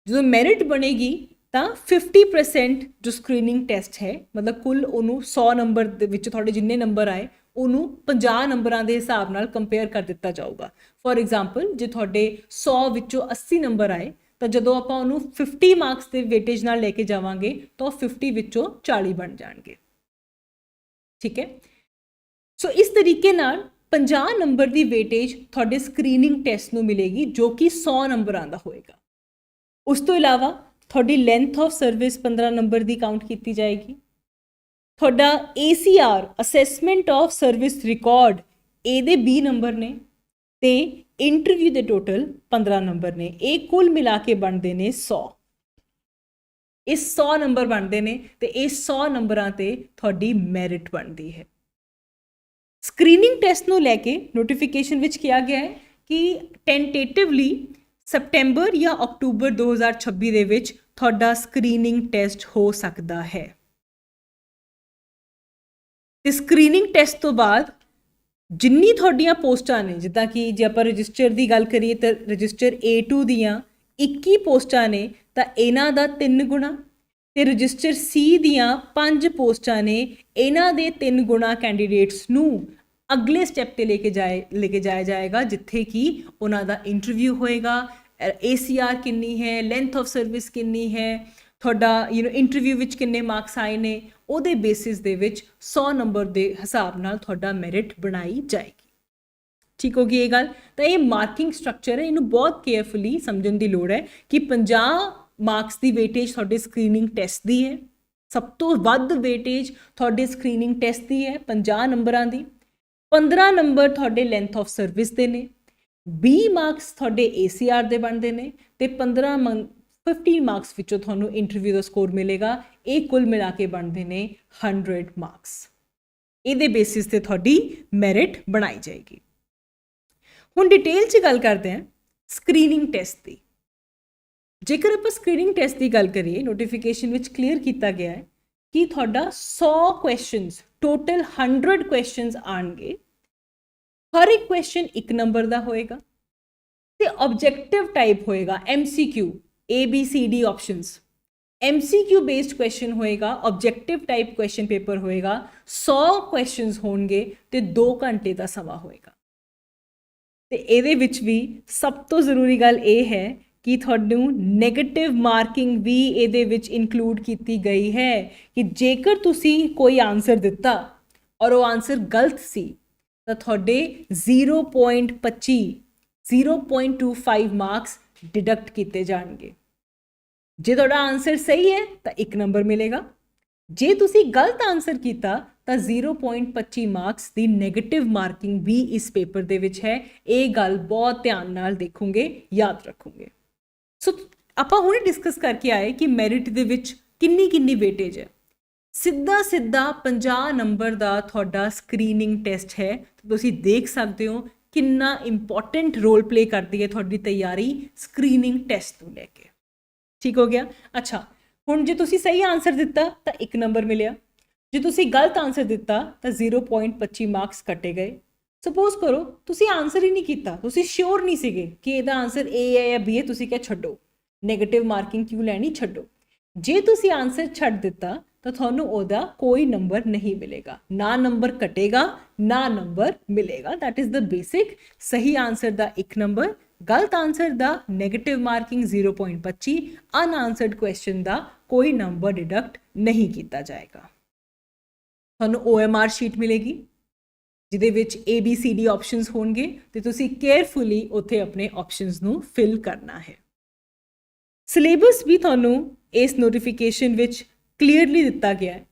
जो मैरिट बनेगी ਤਾਂ 50% ਜੋ ਸਕਰੀਨਿੰਗ ਟੈਸਟ ਹੈ, ਮਤਲਬ ਕੁੱਲ ਉਹਨੂੰ 100 ਨੰਬਰ ਦੇ ਵਿੱਚ ਤੁਹਾਡੇ ਜਿੰਨੇ ਨੰਬਰ ਆਏ ਉਹਨੂੰ 50 ਨੰਬਰਾਂ ਦੇ ਹਿਸਾਬ ਨਾਲ ਕੰਪੇਅਰ ਕਰ ਦਿੱਤਾ ਜਾਊਗਾ। ਫੋਰ ਐਗਜ਼ਾਮਪਲ ਜੇ ਤੁਹਾਡੇ 100 ਵਿੱਚੋਂ 80 ਨੰਬਰ ਆਏ ਤਾਂ ਜਦੋਂ ਆਪਾਂ ਉਹਨੂੰ 50 ਮਾਰਕਸ ਦੇ ਵੇਟੇਜ ਨਾਲ ਲੈ ਕੇ ਜਾਵਾਂਗੇ ਤਾਂ ਉਹ 50 ਵਿੱਚੋਂ 40 ਬਣ ਜਾਣਗੇ। ਠੀਕ ਹੈ, ਸੋ ਇਸ ਤਰੀਕੇ ਨਾਲ 50 ਨੰਬਰ ਦੀ ਵੇਟੇਜ ਤੁਹਾਡੇ ਸਕਰੀਨਿੰਗ ਟੈਸਟ ਨੂੰ ਮਿਲੇਗੀ ਜੋ ਕਿ 100 ਨੰਬਰਾਂ ਦਾ ਹੋਏਗਾ। ਉਸ ਤੋਂ ਇਲਾਵਾ ਤੁਹਾਡੀ length of service 15 number the count ਕੀਤੀ ਜਾਏਗੀ। ਤੁਹਾਡਾ ACR assessment of service record ਇਹਦੇ 20 ਨੰਬਰ ਨੇ ਤੇ ਇੰਟਰਵਿਊ ਦੇ ਟੋਟਲ 15 ਨੰਬਰ ਨੇ। ਇਹ ਕੁੱਲ ਮਿਲਾ ਕੇ ਬਣਦੇ ਨੇ 100। ਇਹ 100 ਨੰਬਰ ਬਣਦੇ ਨੇ ਤੇ ਇਹ 100 ਨੰਬਰਾਂ ਤੇ ਤੁਹਾਡੀ ਮੈਰਿਟ ਬਣਦੀ ਹੈ। ਸਕਰੀਨਿੰਗ ਟੈਸਟ ਨੂੰ ਲੈ ਕੇ ਨੋਟੀਫਿਕੇਸ਼ਨ ਵਿੱਚ ਕਿਹਾ ਗਿਆ ਹੈ ਕਿ ਟੈਂਟੇਟਿਵਲੀ ਸਪਟੈਂਬਰ ਜਾਂ ਅਕਤੂਬਰ 2026 ਦੇ ਵਿੱਚ ਤੁਹਾਡਾ ਸਕਰੀਨਿੰਗ ਟੈਸਟ ਹੋ ਸਕਦਾ ਹੈ। ਤੇ ਸਕਰੀਨਿੰਗ ਟੈਸਟ ਤੋਂ ਬਾਅਦ ਜਿੰਨੀ ਤੁਹਾਡੀਆਂ ਪੋਸਟਾਂ ਨੇ, ਜਿੱਦਾਂ ਕਿ ਜੇ ਆਪਾਂ ਰਜਿਸਟਰ ਦੀ ਗੱਲ ਕਰੀਏ ਤਾਂ ਰਜਿਸਟਰ A2 ਦੀਆਂ 21 ਪੋਸਟਾਂ ਨੇ ਤਾਂ ਇਹਨਾਂ ਦਾ 3 ਗੁਣਾ, ਤੇ ਰਜਿਸਟਰ C ਦੀਆਂ 5 ਪੋਸਟਾਂ ਨੇ ਇਹਨਾਂ ਦੇ 3 ਗੁਣਾ ਕੈਂਡੀਡੇਟਸ ਨੂੰ ਅਗਲੇ ਸਟੈਪ ਤੇ ਲੈ ਕੇ ਜਾਇਆ ਜਾਏਗਾ, ਜਿੱਥੇ ਕਿ ਉਹਨਾਂ ਦਾ ਇੰਟਰਵਿਊ ਹੋਏਗਾ। ACR ਕਿੰਨੀ ਹੈ, ਲੈਂਥ ਆਫ ਸਰਵਿਸ ਕਿੰਨੀ ਹੈ, ਤੁਹਾਡਾ ਇੰਟਰਵਿਊ ਵਿੱਚ ਕਿੰਨੇ ਮਾਰਕਸ ਆਏ ਨੇ, ਉਹਦੇ ਬੇਸਿਸ ਦੇ ਵਿੱਚ 100 ਨੰਬਰ ਦੇ ਹਿਸਾਬ ਨਾਲ ਤੁਹਾਡਾ ਮੈਰਿਟ ਬਣਾਈ ਜਾਏਗੀ। ਠੀਕ ਹੋ ਗਈ ਇਹ ਗੱਲ। ਤਾਂ ਇਹ ਮਾਰਕਿੰਗ ਸਟਰਕਚਰ ਹੈ, ਇਹਨੂੰ ਬਹੁਤ ਕੇਅਰਫੁਲੀ ਸਮਝਣ ਦੀ ਲੋੜ ਹੈ ਕਿ 50 ਮਾਰਕਸ ਦੀ ਵੇਟੇਜ ਤੁਹਾਡੇ ਸਕਰੀਨਿੰਗ ਟੈਸਟ ਦੀ ਹੈ, ਸਭ ਤੋਂ ਵੱਧ ਵੇਟੇਜ ਤੁਹਾਡੇ ਸਕਰੀਨਿੰਗ ਟੈਸਟ ਦੀ ਹੈ 50 ਨੰਬਰਾਂ ਦੀ। 15 ਨੰਬਰ ਤੁਹਾਡੇ ਲੈਂਥ ਆਫ ਸਰਵਿਸ ਦੇ ਨੇ, 20 ਮਾਰਕਸ ਤੁਹਾਡੇ ACR ਦੇ ਬਣਦੇ ਨੇ ਤੇ 15 ਮਾਰਕਸ ਵਿੱਚੋਂ ਤੁਹਾਨੂੰ ਇੰਟਰਵਿਊ ਦਾ ਸਕੋਰ ਮਿਲੇਗਾ। ਇਹ ਕੁੱਲ ਮਿਲਾ ਕੇ ਬਣਦੇ ਨੇ 100 ਮਾਰਕਸ। ਇਹਦੇ ਬੇਸਿਸ ਤੇ ਤੁਹਾਡੀ ਮੈਰਿਟ ਬਣਾਈ ਜਾਏਗੀ। ਹੁਣ ਡਿਟੇਲ 'ਚ ਗੱਲ ਕਰਦੇ ਹਾਂ ਸਕਰੀਨਿੰਗ ਟੈਸਟ ਦੀ। ਜੇਕਰ ਆਪਾਂ ਸਕਰੀਨਿੰਗ ਟੈਸਟ ਦੀ ਗੱਲ ਕਰੀਏ, ਨੋਟੀਫਿਕੇਸ਼ਨ ਵਿੱਚ ਕਲੀਅਰ ਕੀਤਾ ਗਿਆ ਹੈ ਕਿ ਤੁਹਾਡਾ 100 ਕੁਐਸਚਨਸ, ਟੋਟਲ 100 ਕੁਐਸਚਨਸ ਆਣਗੇ। ਹਰ ਇੱਕ ਕੁਐਸਚਨ 1 ਨੰਬਰ ਦਾ ਹੋਏਗਾ ਤੇ ਆਬਜੈਕਟਿਵ ਟਾਈਪ ਹੋਏਗਾ, MCQ ABCD options. MCQ based question ਹੋਏਗਾ, ਆਬਜੈਕਟਿਵ ਟਾਈਪ ਕੁਐਸਚਨ ਪੇਪਰ ਹੋਏਗਾ। 100 ਕੁਐਸਚਨਸ ਹੋਣਗੇ ਤੇ 2 ਘੰਟੇ ਦਾ ਸਮਾਂ ਹੋਏਗਾ। ਤੇ ਇਹਦੇ ਵਿੱਚ ਵੀ ਸਭ ਤੋਂ ਜ਼ਰੂਰੀ ਗੱਲ ਇਹ ਹੈ ਕਿ ਤੁਹਾਨੂੰ ਨੈਗੇਟਿਵ ਮਾਰਕਿੰਗ ਵੀ ਇਹਦੇ ਵਿੱਚ ਇਨਕਲੂਡ ਕੀਤੀ ਗਈ ਹੈ ਕਿ ਜੇਕਰ ਤੁਸੀਂ ਕੋਈ ਆਨਸਰ ਦਿੱਤਾ ਔਰ ਉਹ ਆਨਸਰ ਗਲਤ ਸੀ ਤਾਂ ਤੁਹਾਡੇ 0.25 ਮਾਰਕਸ ਡਿਡਕਟ ਕੀਤੇ ਜਾਣਗੇ। ਜੇ ਤੁਹਾਡਾ ਆਨਸਰ ਸਹੀ ਹੈ ਤਾਂ 1 ਨੰਬਰ ਮਿਲੇਗਾ, ਜੇ ਤੁਸੀਂ ਗਲਤ ਆਨਸਰ ਕੀਤਾ ਤਾਂ 0.25 ਮਾਰਕਸ ਦੀ ਨੈਗੇਟਿਵ ਮਾਰਕਿੰਗ ਵੀ ਇਸ ਪੇਪਰ ਦੇ ਵਿੱਚ ਹੈ। ਇਹ ਗੱਲ ਬਹੁਤ ਧਿਆਨ ਨਾਲ ਦੇਖੋਗੇ, ਯਾਦ ਰੱਖੋਗੇ। ਸੋ ਆਪਾਂ ਹੁਣੇ ਡਿਸਕਸ ਕਰਕੇ ਆਏ ਕਿ ਮੈਰਿਟ ਦੇ ਵਿੱਚ ਕਿੰਨੀ ਵੇਟੇਜ ਹੈ। ਸਿੱਧਾ 50 ਨੰਬਰ ਦਾ ਤੁਹਾਡਾ ਸਕਰੀਨਿੰਗ ਟੈਸਟ ਹੈ। ਤੁਸੀਂ ਦੇਖ ਸਕਦੇ ਹੋ ਕਿੰਨਾ ਇੰਪੋਰਟੈਂਟ ਰੋਲ ਪਲੇ ਕਰਦੀ ਹੈ ਤੁਹਾਡੀ ਤਿਆਰੀ ਸਕਰੀਨਿੰਗ ਟੈਸਟ ਨੂੰ ਲੈ ਕੇ। ਠੀਕ ਹੋ ਗਿਆ। ਅੱਛਾ, ਹੁਣ ਜੇ ਤੁਸੀਂ ਸਹੀ ਆਨਸਰ ਦਿੱਤਾ ਤਾਂ 1 ਨੰਬਰ ਮਿਲਿਆ, ਜੇ ਤੁਸੀਂ ਗਲਤ ਆਨਸਰ ਦਿੱਤਾ ਤਾਂ 0.25 ਮਾਰਕਸ ਕੱਟੇ ਗਏ। ਸਪੋਜ਼ ਕਰੋ ਤੁਸੀਂ ਆਨਸਰ ਹੀ ਨਹੀਂ ਕੀਤਾ, ਤੁਸੀਂ ਸ਼ੋਰ ਨਹੀਂ ਸੀਗੇ ਕਿ ਇਹਦਾ ਆਨਸਰ A ਹੈ ਜਾਂ B ਹੈ, ਤੁਸੀਂ ਕਿਹਾ ਛੱਡੋ, ਨੈਗੇਟਿਵ ਮਾਰਕਿੰਗ ਕਿਉਂ ਲੈਣੀ, ਛੱਡੋ। ਜੇ ਤੁਸੀਂ ਆਨਸਰ ਛੱਡ ਦਿੱਤਾ ਤਾਂ ਤੁਹਾਨੂੰ ਉਹਦਾ ਕੋਈ ਨੰਬਰ ਨਹੀਂ ਮਿਲੇਗਾ, ਨਾ ਨੰਬਰ ਕਟੇਗਾ ਨਾ ਨੰਬਰ ਮਿਲੇਗਾ। That is the basic. ਸਹੀ ਆਨਸਰ ਦਾ 1 ਨੰਬਰ, ਗਲਤ ਆਨਸਰ ਦਾ ਨੈਗੇਟਿਵ ਮਾਰਕਿੰਗ 0.25, ਅਨਆਨਸਰਡ ਕੁਐਸਚਨ ਦਾ ਕੋਈ ਨੰਬਰ ਡਿਡਕਟ ਨਹੀਂ ਕੀਤਾ ਜਾਏਗਾ। ਤੁਹਾਨੂੰ OMR ਸ਼ੀਟ ਮਿਲੇਗੀ ਜਿਹਦੇ ਵਿੱਚ ABCD ਆਪਸ਼ਨਸ ਹੋਣਗੇ ਤੇ ਤੁਸੀਂ ਕੇਅਰਫੁਲੀ ਉੱਥੇ ਆਪਣੇ ਆਪਸ਼ਨਸ ਨੂੰ ਫਿਲ ਕਰਨਾ ਹੈ। ਸਿਲੇਬਸ ਵੀ ਤੁਹਾਨੂੰ ਇਸ ਨੋਟੀਫਿਕੇਸ਼ਨ ਵਿੱਚ ਕਲੀਅਰਲੀ ਦਿੱਤਾ ਗਿਆ ਹੈ।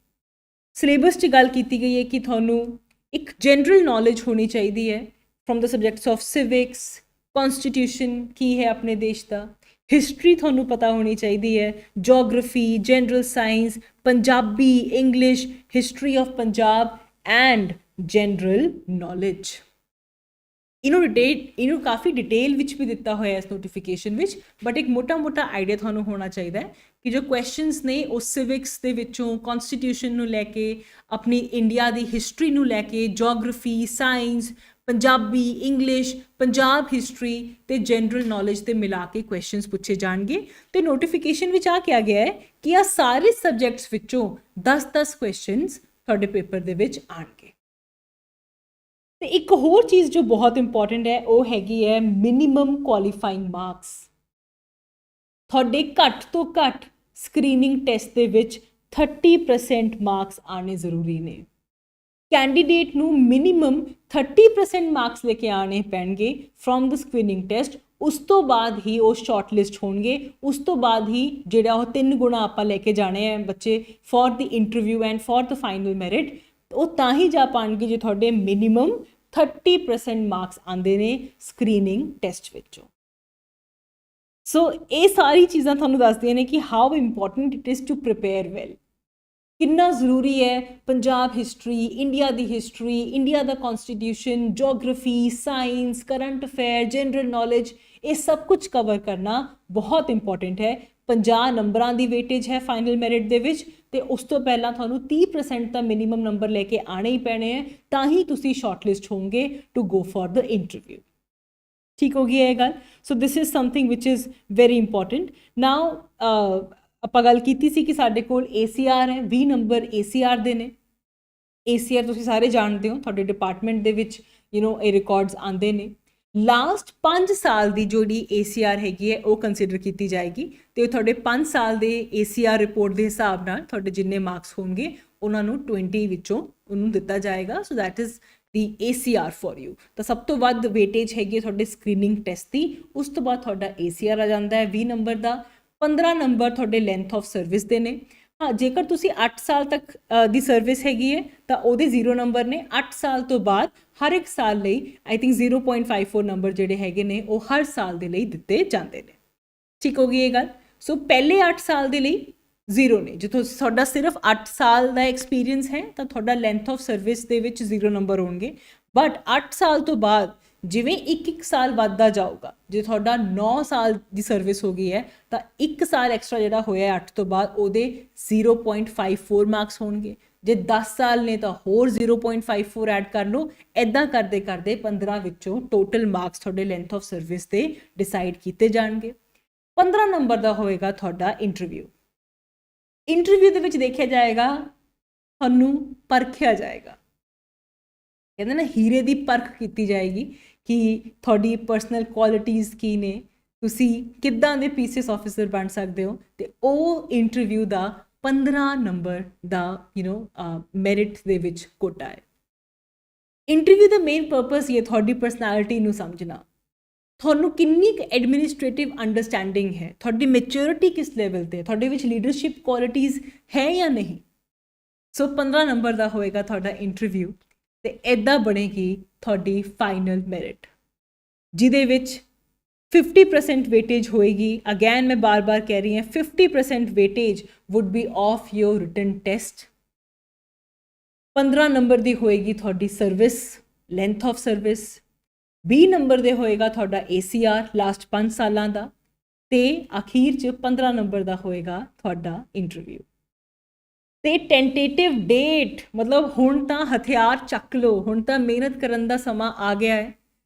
ਸਿਲੇਬਸ 'ਚ ਗੱਲ ਕੀਤੀ ਗਈ ਹੈ ਕਿ ਤੁਹਾਨੂੰ ਇੱਕ ਜਨਰਲ ਨੌਲੇਜ ਹੋਣੀ ਚਾਹੀਦੀ ਹੈ from the subjects of civics, constitution ਕੀ ਹੈ ਆਪਣੇ ਦੇਸ਼ ਦਾ, ਹਿਸਟਰੀ ਤੁਹਾਨੂੰ ਪਤਾ ਹੋਣੀ ਚਾਹੀਦੀ ਹੈ, geography, general science, Punjabi, English, history of Punjab and general knowledge. ਇਹਨੂੰ ਕਾਫੀ ਡਿਟੇਲ ਵਿੱਚ ਵੀ ਦਿੱਤਾ ਹੋਇਆ ਇਸ ਨੋਟੀਫਿਕੇਸ਼ਨ ਵਿੱਚ, ਬਟ ਇੱਕ ਮੋਟਾ ਆਈਡੀਆ ਤੁਹਾਨੂੰ ਹੋਣਾ ਚਾਹੀਦਾ ਹੈ ਕਿ ਜੋ ਕੁਐਸਚਨਸ ਨੇ ਉਹ ਸਿਵਿਕਸ ਦੇ ਵਿੱਚੋਂ, ਕਨਸਟੀਟਿਊਸ਼ਨ ਨੂੰ ਲੈ ਕੇ, ਆਪਣੀ ਇੰਡੀਆ ਦੀ ਹਿਸਟਰੀ ਨੂੰ ਲੈ ਕੇ, geography, science, Punjabi, English, Punjab history ਤੇ ਜਨਰਲ ਨੌਲੇਜ ਦੇ ਮਿਲਾ ਕੇ ਕੁਐਸਚਨਸ ਪੁੱਛੇ ਜਾਣਗੇ। ਤੇ ਨੋਟੀਫਿਕੇਸ਼ਨ ਵਿੱਚ ਆ ਕਿਹਾ ਗਿਆ ਹੈ ਕਿ ਆ ਸਾਰੇ ਸਬਜੈਕਟਸ ਵਿੱਚੋਂ 10-10 ਕੁਐਸਚਨਸ ਤੁਹਾਡੇ ਪੇਪਰ ਦੇ ਵਿੱਚ ਆਣਗੇ। ਤੇ ਇੱਕ ਹੋਰ ਚੀਜ਼ ਜੋ ਬਹੁਤ ਇੰਪੋਰਟੈਂਟ ਹੈ ਉਹ ਹੈਗੀ ਹੈ ਮਿਨੀਮਮ ਕੁਆਲੀਫਾਈਂਗ ਮਾਰਕਸ। ਤੁਹਾਡੇ ਘੱਟ ਤੋਂ ਘੱਟ ਸਕਰੀਨਿੰਗ ਟੈਸਟ ਦੇ ਵਿੱਚ 30% ਮਾਰਕਸ ਆਣੇ ਜ਼ਰੂਰੀ ਨੇ। ਕੈਂਡੀਡੇਟ ਨੂੰ ਮਿਨੀਮਮ 30% ਮਾਰਕਸ ਲੈ ਕੇ ਆਣੇ ਪੈਣਗੇ ਫਰੋਮ ਦ ਸਕਰੀਨਿੰਗ ਟੈਸਟ। ਉਸ ਤੋਂ ਬਾਅਦ ਹੀ ਉਹ ਸ਼ਾਰਟ ਲਿਸਟ ਹੋਣਗੇ। ਉਸ ਤੋਂ ਬਾਅਦ ਹੀ ਜਿਹੜਾ ਉਹ 3 ਗੁਣਾ ਆਪਾਂ ਲੈ ਕੇ ਜਾਣੇ ਆ ਬੱਚੇ for the interview and for the final merit, ਉਹ ਤਾਂ ਹੀ ਜਾ ਪਾਣਗੇ ਜੇ ਤੁਹਾਡੇ ਮਿਨੀਮਮ 30% ਮਾਰਕਸ ਆਉਂਦੇ ਨੇ ਸਕਰੀਨਿੰਗ ਟੈਸਟ ਵਿੱਚੋਂ। ਸੋ ਇਹ ਸਾਰੀ ਚੀਜ਼ਾਂ ਤੁਹਾਨੂੰ ਦੱਸਦੀਆਂ ਨੇ ਕਿ how important it is to prepare well. ਕਿੰਨਾ ਜ਼ਰੂਰੀ ਹੈ ਪੰਜਾਬ ਹਿਸਟਰੀ, ਇੰਡੀਆ ਦੀ ਹਿਸਟਰੀ, ਇੰਡੀਆ ਦਾ constitution, geography, science, current affair, general knowledge, ਇਹ ਸਭ ਕੁਝ ਕਵਰ ਕਰਨਾ ਬਹੁਤ ਇੰਪੋਰਟੈਂਟ ਹੈ। 50 ਨੰਬਰਾਂ ਦੀ ਵੇਟੇਜ ਹੈ ਫਾਈਨਲ ਮੈਰਿਟ ਦੇ ਵਿੱਚ, ਤੇ ਉਸ ਤੋਂ ਪਹਿਲਾਂ ਤੁਹਾਨੂੰ 30% ਦਾ ਮਿਨੀਮਮ ਨੰਬਰ ਲੈ ਕੇ ਆਣੇ ਹੀ ਪੈਣੇ ਹੈ, ਤਾਂ ਹੀ ਤੁਸੀਂ ਸ਼ਾਰਟਲਿਸਟ ਹੋਵੋਗੇ to go for the interview. ਠੀਕ ਹੋ ਗਈ ਇਹ ਗੱਲ। So this is something which is very important. Now ਆਪਾਂ ਗੱਲ ਕੀਤੀ ਸੀ ਕਿ ਸਾਡੇ ਕੋਲ ACR ਹੈ, 20 ਨੰਬਰ ACR ਦੇ ਨੇ। ACR ਤੁਸੀਂ ਸਾਰੇ ਜਾਣਦੇ ਹੋ, ਤੁਹਾਡੇ ਡਿਪਾਰਟਮੈਂਟ ਦੇ ਵਿੱਚ ਇਹ ਰਿਕਾਰਡਸ ਆਉਂਦੇ ਨੇ। ਲਾਸਟ 5 ਸਾਲ ਦੀ ਜਿਹੜੀ ACR ਹੈਗੀ ਹੈ ਉਹ ਕੰਸੀਡਰ ਕੀਤੀ ਜਾਏਗੀ, ਤੇ ਤੁਹਾਡੇ 5 ਸਾਲ ਦੇ ACR ਰਿਪੋਰਟ ਦੇ ਹਿਸਾਬ ਨਾਲ ਤੁਹਾਡੇ ਜਿੰਨੇ ਮਾਰਕਸ ਹੋਣਗੇ ਉਹਨਾਂ ਨੂੰ 20 ਵਿੱਚੋਂ ਉਹਨੂੰ ਦਿੱਤਾ ਜਾਏਗਾ। So that is the ACR for you. ਤਾਂ ਸਭ ਤੋਂ ਵੱਧ ਵੇਟੇਜ ਹੈਗੀ ਤੁਹਾਡੇ ਸਕਰੀਨਿੰਗ ਟੈਸਟ ਦੀ। ਉਸ ਤੋਂ ਬਾਅਦ ਤੁਹਾਡਾ ACR ਆ ਜਾਂਦਾ ਹੈ 20 ਨੰਬਰ ਦਾ। 15 ਨੰਬਰ ਤੁਹਾਡੇ ਲੈਂਥ ਆਫ ਸਰਵਿਸ ਦੇ ਨੇ। ਹਾਂ, ਜੇਕਰ ਤੁਸੀਂ 8 ਸਾਲ ਤੱਕ ਦੀ ਸਰਵਿਸ ਹੈਗੀ ਹੈ ਤਾਂ ਉਹਦੇ 0 ਨੰਬਰ ਨੇ। 8 ਸਾਲ ਤੋਂ ਬਾਅਦ ਹਰ ਇੱਕ ਸਾਲ ਲਈ ਆਈ ਥਿੰਕ 0.54 ਨੰਬਰ ਜਿਹੜੇ ਹੈਗੇ ਨੇ ਉਹ ਹਰ ਸਾਲ ਦੇ ਲਈ ਦਿੱਤੇ ਜਾਂਦੇ ਨੇ। ਠੀਕ ਹੋ ਗਈ ਇਹ ਗੱਲ। ਸੋ ਪਹਿਲੇ 8 ਸਾਲ ਦੇ ਲਈ 0 ਨੇ। ਜੇ ਤੁਹਾਡਾ ਸਿਰਫ 8 ਸਾਲ ਦਾ ਐਕਸਪੀਰੀਅੰਸ ਹੈ ਤਾਂ ਤੁਹਾਡਾ ਲੈਂਥ ਆਫ ਸਰਵਿਸ ਦੇ ਵਿੱਚ 0 ਨੰਬਰ ਹੋਣਗੇ। ਬਟ 8 ਸਾਲ ਤੋਂ ਬਾਅਦ ਜਿਵੇਂ ਇੱਕ ਸਾਲ ਵੱਧਦਾ ਜਾਊਗਾ, ਜੇ ਤੁਹਾਡਾ 9 ਸਾਲ ਦੀ ਸਰਵਿਸ ਹੋ ਗਈ ਹੈ ਤਾਂ 1 ਸਾਲ ਐਕਸਟਰਾ ਜਿਹੜਾ ਹੋਇਆ 8 ਤੋਂ ਬਾਅਦ ਉਹਦੇ 0.54 ਮਾਰਕਸ ਹੋਣਗੇ। ਜੇ 10 ਸਾਲ ਨੇ ਤਾਂ ਹੋਰ 0.54 ਐਡ ਕਰ ਲਓ। ਇੱਦਾਂ ਕਰਦੇ ਕਰਦੇ 15 ਵਿੱਚੋਂ ਟੋਟਲ ਮਾਰਕਸ ਤੁਹਾਡੇ ਲੈਂਥ ਆਫ ਸਰਵਿਸ ਤੇ ਡਿਸਾਈਡ ਕੀਤੇ ਜਾਣਗੇ। 15 ਨੰਬਰ ਦਾ ਹੋਏਗਾ ਤੁਹਾਡਾ ਇੰਟਰਵਿਊ। ਇੰਟਰਵਿਊ ਦੇ ਵਿੱਚ ਦੇਖਿਆ ਜਾਏਗਾ, ਤੁਹਾਨੂੰ ਪਰਖਿਆ ਜਾਏਗਾ। ਕਹਿੰਦੇ ਨਾ ਹੀਰੇ ਦੀ ਪਰਖ ਕੀਤੀ ਜਾਏਗੀ ਕਿ ਤੁਹਾਡੀ ਪਰਸਨਲ ਕੁਆਲਿਟੀਜ਼ ਕੀ ਨੇ, ਤੁਸੀਂ ਕਿੱਦਾਂ ਦੇ ਪੀਸੀਐਸ ਆਫਿਸਰ ਬਣ ਸਕਦੇ ਹੋ। ਤੇ ਉਹ ਇੰਟਰਵਿਊ ਦਾ 15 ਨੰਬਰ ਦਾ ਮੈਰਿਟ ਦੇ ਵਿੱਚ ਕੋਟਾ ਹੈ। ਇੰਟਰਵਿਊ ਦਾ ਮੇਨ ਪਰਪਸ ਇਹ ਤੁਹਾਡੀ ਪਰਸਨੈਲਿਟੀ ਨੂੰ ਸਮਝਣਾ, ਤੁਹਾਨੂੰ ਕਿੰਨੀ ਕੁ ਐਡਮਿਨਿਸਟ੍ਰੇਟਿਵ ਅੰਡਰਸਟੈਂਡਿੰਗ ਹੈ, ਤੁਹਾਡੀ ਮੈਚੁਰਿਟੀ ਕਿਸ ਲੈਵਲ ਤੇ, ਤੁਹਾਡੇ ਵਿੱਚ ਲੀਡਰਸ਼ਿਪ ਕੁਆਲਿਟੀਜ਼ ਹੈ ਜਾਂ ਨਹੀਂ। ਸੋ 15 ਨੰਬਰ ਦਾ ਹੋਏਗਾ ਤੁਹਾਡਾ ਇੰਟਰਵਿਊ, ਤੇ ਇੱਦਾਂ ਬਣੇਗੀ ਤੁਹਾਡੀ ਫਾਈਨਲ ਮੈਰਿਟ, ਜਿਹਦੇ ਵਿੱਚ 50% ਵੇਟੇਜ ਹੋਏਗੀ। ਅਗੇਨ ਮੈਂ ਬਾਰ-ਬਾਰ ਕਹਿ ਰਹੀ ਹਾਂ 50% weightage wood B of your written test. 15 number ਦੀ ਹੋਏਗੀ ਤੁਹਾਡੀ service, length of service. 20 number ਦੇ ਹੋਏਗਾ ਤੁਹਾਡਾ ACR ਲਾਸਟ 5 ਸਾਲਾਂ ਦਾ, ਤੇ ਅਖੀਰ 'ਚ 15 ਨੰਬਰ ਦਾ ਹੋਏਗਾ ਤੁਹਾਡਾ ਇੰਟਰਵਿਊ। ਤੇ ਟੈਂਟੇਟਿਵ ਡੇਟ ਮਤਲਬ ਹੁਣ ਤਾਂ ਹਥਿਆਰ ਚੱਕ ਲਓ, ਹੁਣ ਤਾਂ ਮਿਹਨਤ ਕਰਨ ਦਾ ਸਮਾਂ ਆ ਗਿਆ ਹੈ।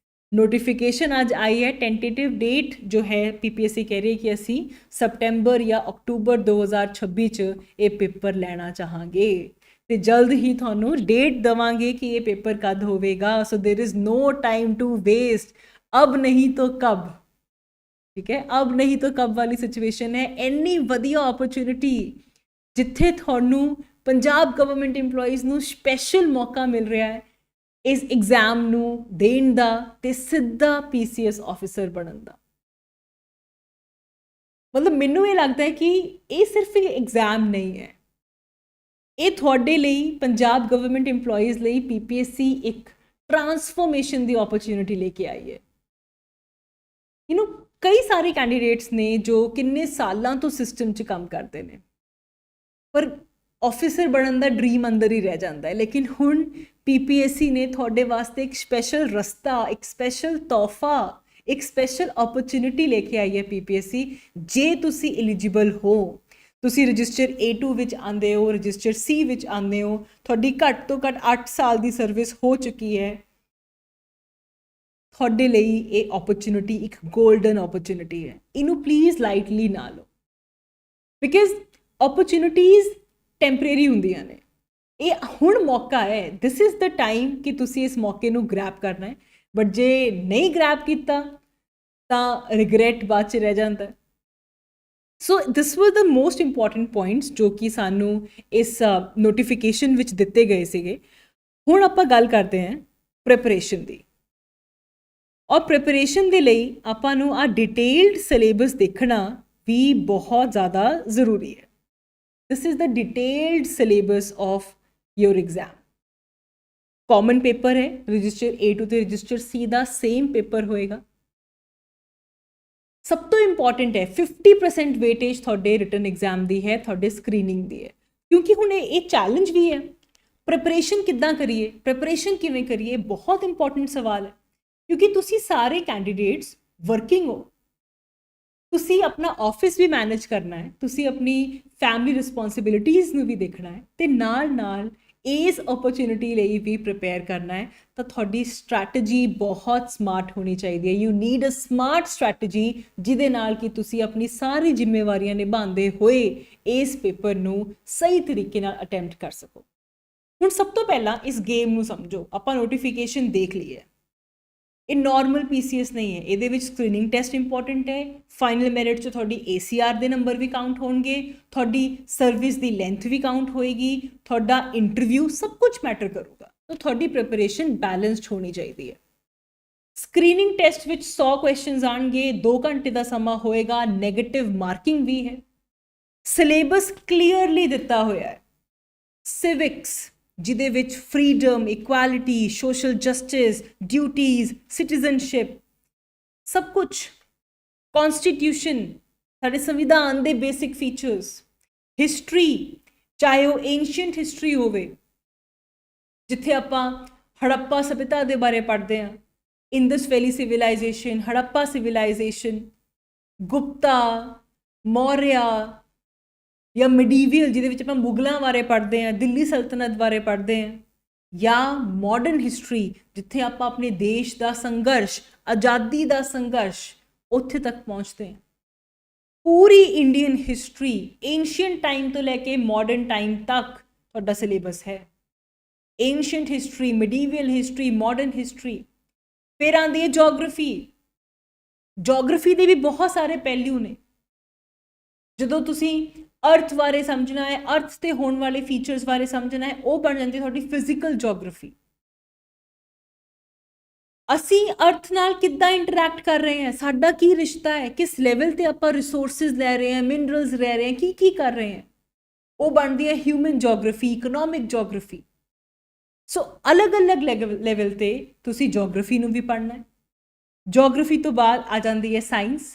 ਨੋਟੀਫਿਕੇਸ਼ਨ ਅੱਜ ਆਈ ਹੈ। ਟੈਂਟੇਟਿਵ ਡੇਟ ਜੋ ਹੈ PPSC ਕਹਿ ਰਹੀ ਹੈ ਕਿ ਅਸੀਂ ਸਪਟੈਂਬਰ ਜਾਂ ਅਕਤੂਬਰ 2026 'ਚ ਇਹ ਪੇਪਰ ਲੈਣਾ ਚਾਹਾਂਗੇ, ਤੇ ਜਲਦ ਹੀ ਤੁਹਾਨੂੰ ਡੇਟ ਦੇਵਾਂਗੇ ਕਿ ਇਹ ਪੇਪਰ ਕਦ ਹੋਵੇਗਾ। So there is no time to waste, ਅਬ ਨਹੀਂ ਤਾਂ ਕਬ। ਠੀਕ ਹੈ, ਅਬ ਨਹੀਂ ਤਾਂ ਕਬ ਵਾਲੀ ਸਿਚੁਏਸ਼ਨ ਹੈ। ਇੰਨੀ ਵਧੀਆ ਓਪਰਚੁਨਿਟੀ ਜਿੱਥੇ ਤੁਹਾਨੂੰ ਪੰਜਾਬ ਗਵਰਨਮੈਂਟ ਇੰਪਲੋਈਜ਼ ਨੂੰ ਸਪੈਸ਼ਲ ਮੌਕਾ ਮਿਲ ਰਿਹਾ ਹੈ ਇਸ ਐਗਜ਼ਾਮ ਨੂੰ ਦੇਣ ਦਾ ਤੇ ਸਿੱਧਾ PCS ਆਫਿਸਰ ਬਣਨ ਦਾ। ਮਤਲਬ ਮੈਨੂੰ ਇਹ ਲੱਗਦਾ ਹੈ ਕਿ ਇਹ ਸਿਰਫ ਇੱਕ ਐਗਜ਼ਾਮ ਨਹੀਂ ਹੈ, ਇਹ ਤੁਹਾਡੇ ਲਈ ਪੰਜਾਬ ਗਵਰਨਮੈਂਟ ਇੰਪਲੋਈਜ਼ ਲਈ PPSC ਇੱਕ ਟਰਾਂਸਫੋਰਮੇਸ਼ਨ ਦੀ ਓਪਰਚੁਨਿਟੀ ਲੈ ਕੇ ਆਈ ਹੈ। ਕਈ ਸਾਰੇ ਕੈਂਡੀਡੇਟਸ ਨੇ ਜੋ ਕਿੰਨੇ ਸਾਲਾਂ ਤੋਂ ਸਿਸਟਮ 'ਚ ਕੰਮ ਕਰਦੇ ਨੇ, ਪਰ ਆਫਿਸਰ ਬਣਨ ਦਾ ਡ੍ਰੀਮ ਅੰਦਰ ਹੀ ਰਹਿ ਜਾਂਦਾ ਹੈ। ਲੇਕਿਨ ਹੁਣ PPSC ਨੇ ਤੁਹਾਡੇ ਵਾਸਤੇ ਇੱਕ ਸਪੈਸ਼ਲ ਰਸਤਾ, ਇੱਕ ਸਪੈਸ਼ਲ ਤੋਹਫਾ, ਇੱਕ ਸਪੈਸ਼ਲ ਓਪਰਚੁਨਿਟੀ ਲੈ ਕੇ ਆਈ ਹੈ PPSC। ਜੇ ਤੁਸੀਂ ਐਲੀਜੀਬਲ ਹੋ, ਤੁਸੀਂ ਰਜਿਸਟਰ A2 ਵਿੱਚ ਆਉਂਦੇ ਹੋ, ਰਜਿਸਟਰ C ਵਿੱਚ ਆਉਂਦੇ ਹੋ, ਤੁਹਾਡੀ ਘੱਟ ਤੋਂ ਘੱਟ 8 ਸਾਲ ਦੀ ਸਰਵਿਸ ਹੋ ਚੁੱਕੀ ਹੈ, ਤੁਹਾਡੇ ਲਈ ਇਹ ਓਪਰਚੁਨਿਟੀ ਇੱਕ ਗੋਲਡਨ ਓਪਰਚੁਨਿਟੀ ਹੈ, ਇਹਨੂੰ ਪਲੀਜ਼ ਲਾਈਟਲੀ ਨਾ ਲਓ, ਬਿਕਾਜ਼ ਓਪਰਚੁਨਿਟੀਜ਼ ਟੈਂਪਰੇਰੀ ਹੁੰਦੀਆਂ ਨੇ। ਇਹ ਹੁਣ ਮੌਕਾ ਹੈ, ਦਿਸ ਇਜ਼ ਦ ਟਾਈਮ ਕਿ ਤੁਸੀਂ ਇਸ ਮੌਕੇ ਨੂੰ ਗ੍ਰੈਬ ਕਰਨਾ ਹੈ, ਬਟ ਜੇ ਨਹੀਂ ਗ੍ਰੈਬ ਕੀਤਾ ਤਾਂ ਰਿਗਰੈਟ ਬਾਅਦ 'ਚ ਰਹਿ ਜਾਂਦਾ। ਸੋ ਦਿਸ ਵਾਜ਼ ਦ ਮੋਸਟ ਇੰਪੋਰਟੈਂਟ ਪੁਆਇੰਟਸ ਜੋ ਕਿ ਸਾਨੂੰ ਇਸ ਨੋਟੀਫਿਕੇਸ਼ਨ ਵਿੱਚ ਦਿੱਤੇ ਗਏ ਸੀਗੇ। ਹੁਣ ਆਪਾਂ ਗੱਲ ਕਰਦੇ ਹਾਂ ਪ੍ਰੈਪਰੇਸ਼ਨ ਦੀ, ਔਰ ਪ੍ਰੈਪਰੇਸ਼ਨ ਦੇ ਲਈ ਆਪਾਂ ਨੂੰ ਆ ਡਿਟੇਲਡ ਸਿਲੇਬਸ ਦੇਖਣਾ ਵੀ ਬਹੁਤ ਜ਼ਿਆਦਾ ਜ਼ਰੂਰੀ ਹੈ। ਦਿਸ is the detailed syllabus of your exam. Common paper है, रजिस्टर A टू ते रजिस्टर C ਦਾ सेम पेपर होएगा। सब तो इंपॉर्टेंट है 50% वेटेज ਤੁਹਾਡੇ रिटन एग्जाम ਦੀ है, ਤੁਹਾਡੇ ਸਕਰੀਨਿੰग ਦੀ है, क्योंकि ਹੁਣ ਇਹ ਚੈलेंज भी है। प्रिपरेशन किद्दां करिए, प्रिपरेशन किवें करिए, बहुत इंपॉर्टेंट सवाल है, क्योंकि ਤੁਸੀਂ ਸਾਰੇ कैंडिडेट्स वर्किंग हो, ਤੁਸੀਂ ਆਪਣਾ ਆਫਿਸ ਵੀ ਮੈਨੇਜ ਕਰਨਾ ਹੈ, ਤੁਸੀਂ ਆਪਣੀ ਫੈਮਿਲੀ ਰਿਸਪੌਂਸਿਬਿਲਿਟੀਜ਼ ਨੂੰ ਵੀ ਦੇਖਣਾ ਹੈ, ਤੇ ਨਾਲ ਇਸ ਓਪਰਚੁਨਿਟੀ ਲਈ ਵੀ ਪ੍ਰਿਪੇਅਰ ਕਰਨਾ ਹੈ। ਤਾਂ ਤੁਹਾਡੀ ਸਟ੍ਰੈਟਜੀ ਬਹੁਤ ਸਮਾਰਟ ਹੋਣੀ ਚਾਹੀਦੀ ਹੈ। You need a smart strategy ਜਿਹਦੇ ਨਾਲ ਕਿ ਤੁਸੀਂ ਆਪਣੀ ਸਾਰੀ ਜ਼ਿੰਮੇਵਾਰੀਆਂ ਨਿਭਾਉਂਦੇ ਹੋਏ ਇਸ ਪੇਪਰ ਨੂੰ ਸਹੀ ਤਰੀਕੇ ਨਾਲ ਅਟੈਂਪਟ ਕਰ ਸਕੋ। ਹੁਣ ਸਭ ਤੋਂ ਪਹਿਲਾਂ ਇਸ ਗੇਮ ਨੂੰ ਸਮਝੋ। ਆਪਾਂ ਨੋਟੀਫਿਕੇਸ਼ਨ ਦੇਖ ਲਈ ਹੈ, ਇਹ ਨੋਰਮਲ PCS ਨਹੀਂ ਹੈ, ਇਹਦੇ ਵਿੱਚ ਸਕਰੀਨਿੰਗ ਟੈਸਟ ਇੰਪੋਰਟੈਂਟ ਹੈ, ਫਾਈਨਲ ਮੈਰਿਟ 'ਚ ਤੁਹਾਡੀ ACR ਦੇ ਨੰਬਰ ਵੀ ਕਾਊਂਟ ਹੋਣਗੇ, ਤੁਹਾਡੀ ਸਰਵਿਸ ਦੀ ਲੈਂਥ ਵੀ ਕਾਊਂਟ ਹੋਏਗੀ, ਤੁਹਾਡਾ ਇੰਟਰਵਿਊ, ਸਭ ਕੁਝ ਮੈਟਰ ਕਰੂਗਾ। ਤਾਂ ਤੁਹਾਡੀ ਪ੍ਰੈਪਰੇਸ਼ਨ ਬੈਲੈਂਸਡ ਹੋਣੀ ਚਾਹੀਦੀ ਹੈ। ਸਕਰੀਨਿੰਗ ਟੈਸਟ ਵਿੱਚ 100 ਕੁਐਸਚਨਸ ਆਣਗੇ, 2 ਘੰਟੇ ਦਾ ਸਮਾਂ ਹੋਏਗਾ, ਨੈਗੇਟਿਵ ਮਾਰਕਿੰਗ ਵੀ ਹੈ। ਸਿਲੇਬਸ ਕਲੀਅਰਲੀ ਦਿੱਤਾ ਹੋਇਆ ਹੈ। ਸਿਵਿਕਸ ਜਿਹਦੇ ਵਿੱਚ freedom, equality, social justice, duties, citizenship, ਸਭ ਕੁਝ, ਕਨਸਟੀਟਿਊਸ਼ਨ, ਸਾਡੇ ਸੰਵਿਧਾਨ ਦੇ ਬੇਸਿਕ ਫੀਚਰਸ, ਹਿਸਟਰੀ, ਚਾਹੇ ਉਹ ਏਂਸ਼ੀਅੰਟ ਹਿਸਟਰੀ ਹੋਵੇ ਜਿੱਥੇ ਆਪਾਂ ਹੜੱਪਾ ਸਭਿਅਤਾ ਦੇ ਬਾਰੇ ਪੜ੍ਹਦੇ ਹਾਂ, ਇੰਦਸ ਵੈਲੀ ਸਿਵਿਲਾਈਜੇਸ਼ਨ, ਹੜੱਪਾ ਸਿਵਿਲਾਈਜੇਸ਼ਨ, ਗੁਪਤਾ, ਮੌਰਿਆ, ਜਾਂ ਮਿਡੀਵੀਅਲ ਜਿਹਦੇ ਵਿੱਚ ਆਪਾਂ ਮੁਗਲਾਂ ਬਾਰੇ ਪੜ੍ਹਦੇ ਹਾਂ, ਦਿੱਲੀ ਸਲਤਨਤ ਬਾਰੇ ਪੜ੍ਹਦੇ ਹਾਂ, ਜਾਂ ਮਾਡਰਨ ਹਿਸਟਰੀ ਜਿੱਥੇ ਆਪਾਂ ਆਪਣੇ ਦੇਸ਼ ਦਾ ਸੰਘਰਸ਼, ਆਜ਼ਾਦੀ ਦਾ ਸੰਘਰਸ਼, ਉੱਥੇ ਤੱਕ ਪਹੁੰਚਦੇ ਹਾਂ। ਪੂਰੀ ਇੰਡੀਅਨ ਹਿਸਟਰੀ ਏਂਸ਼ੀਅੰਟ ਟਾਈਮ ਤੋਂ ਲੈ ਕੇ ਮਾਡਰਨ ਟਾਈਮ ਤੱਕ ਤੁਹਾਡਾ ਸਿਲੇਬਸ ਹੈ। ਏਂਸ਼ੀਅੰਟ ਹਿਸਟਰੀ, ਮਿਡੀਵੀਅਲ ਹਿਸਟਰੀ, ਮਾਡਰਨ ਹਿਸਟਰੀ। ਫਿਰ ਆਉਂਦੀ ਹੈ ਜੋਗ੍ਰਾਫੀ। ਜੋਗ੍ਰਾਫੀ ਦੇ ਵੀ ਬਹੁਤ ਸਾਰੇ ਪਹਿਲੂ ਨੇ। ਜਦੋਂ ਤੁਸੀਂ ਅਰਥ ਬਾਰੇ ਸਮਝਣਾ ਹੈ, ਅਰਥ ਤੇ ਹੋਣ ਵਾਲੇ ਫੀਚਰਸ ਬਾਰੇ ਸਮਝਣਾ ਹੈ, ਉਹ ਬਣ ਜਾਂਦੀ ਤੁਹਾਡੀ ਫਿਜ਼ੀਕਲ ਜੋਗ੍ਰਾਫੀ। ਅਸੀਂ ਅਰਥ ਨਾਲ ਕਿੱਦਾਂ ਇੰਟਰੈਕਟ ਕਰ ਰਹੇ ਹਾਂ, ਸਾਡਾ ਕੀ ਰਿਸ਼ਤਾ ਹੈ, ਕਿਸ ਲੈਵਲ ਤੇ ਆਪਾਂ ਰਿਸੋਰਸਿਸ ਲੈ ਰਹੇ ਹਾਂ, ਮਿਨਰਲਸ ਲੈ ਰਹੇ ਹਾਂ, ਕੀ ਕਰ ਰਹੇ ਹਾਂ, ਉਹ ਬਣਦੀ ਹੈ ਹਿਊਮਨ ਜੋਗ੍ਰਾਫੀ, ਇਕਨੋਮਿਕ ਜੋਗ੍ਰਾਫੀ। ਸੋ ਅਲੱਗ-ਅਲੱਗ ਲੈਵਲ ਤੇ ਤੁਸੀਂ ਜੋਗ੍ਰਾਫੀ ਨੂੰ ਵੀ ਪੜ੍ਹਨਾ ਹੈ। ਜੋਗ੍ਰਾਫੀ ਤੋਂ ਬਾਅਦ ਆ ਜਾਂਦੀ ਹੈ ਸਾਇੰਸ,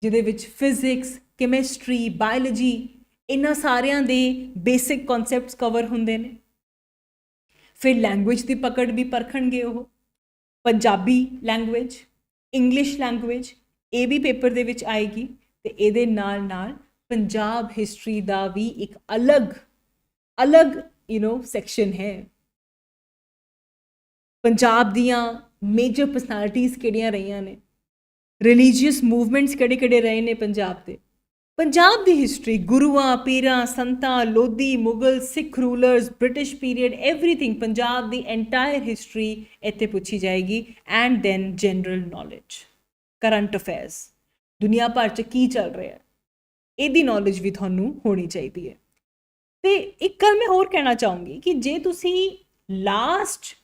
ਜਿਹਦੇ ਵਿੱਚ ਫਿਜ਼ਿਕਸ, ਕੈਮਿਸਟਰੀ, ਬਾਇਓਲੋਜੀ, ਇਹਨਾਂ ਸਾਰਿਆਂ ਦੇ ਬੇਸਿਕ ਕਨਸੈਪਟਸ ਕਵਰ ਹੁੰਦੇ ਨੇ। ਫਿਰ ਲੈਂਗੁਏਜ ਦੀ ਪਕੜ ਵੀ ਪਰਖਣਗੇ ਉਹ, ਪੰਜਾਬੀ ਲੈਂਗੁਏਜ, ਇੰਗਲਿਸ਼ ਲੈਂਗੁਏਜ, ਇਹ ਵੀ ਪੇਪਰ ਦੇ ਵਿੱਚ ਆਏਗੀ। ਤੇ ਇਹਦੇ ਨਾਲ ਪੰਜਾਬ ਹਿਸਟਰੀ ਦਾ ਵੀ ਇੱਕ ਅਲੱਗ ਸੈਕਸ਼ਨ ਹੈ। ਪੰਜਾਬ ਦੀਆਂ ਮੇਜਰ ਪਰਸਨੈਲਿਟੀਜ਼ ਕਿਹੜੀਆਂ ਰਹੀਆਂ ਨੇ, ਰਿਲੀਜੀਅਸ ਮੂਵਮੈਂਟਸ ਕਿਹੜੇ ਰਹੇ ਨੇ ਪੰਜਾਬ ਦੇ, ਪੰਜਾਬ ਦੀ ਹਿਸਟਰੀ, ਗੁਰੂਆਂ, ਪੀਰਾਂ, ਸੰਤਾਂ, Lodhi, Mughal, Sikh rulers, British period, everything, Punjab ਦੀ ਐਂਟਾਇਰ ਹਿਸਟਰੀ ਇੱਥੇ ਪੁੱਛੀ ਜਾਏਗੀ। And then general knowledge, current affairs, ਦੁਨੀਆ ਭਰ 'ਚ ਕੀ ਚੱਲ ਰਿਹਾ, ਇਹਦੀ ਨੌਲੇਜ ਵੀ ਤੁਹਾਨੂੰ ਹੋਣੀ ਚਾਹੀਦੀ ਹੈ। ਤੇ ਇੱਕ ਗੱਲ ਮੈਂ ਹੋਰ ਕਹਿਣਾ ਚਾਹੂੰਗੀ ਕਿ ਜੇ ਤੁਸੀਂ ਲਾਸਟ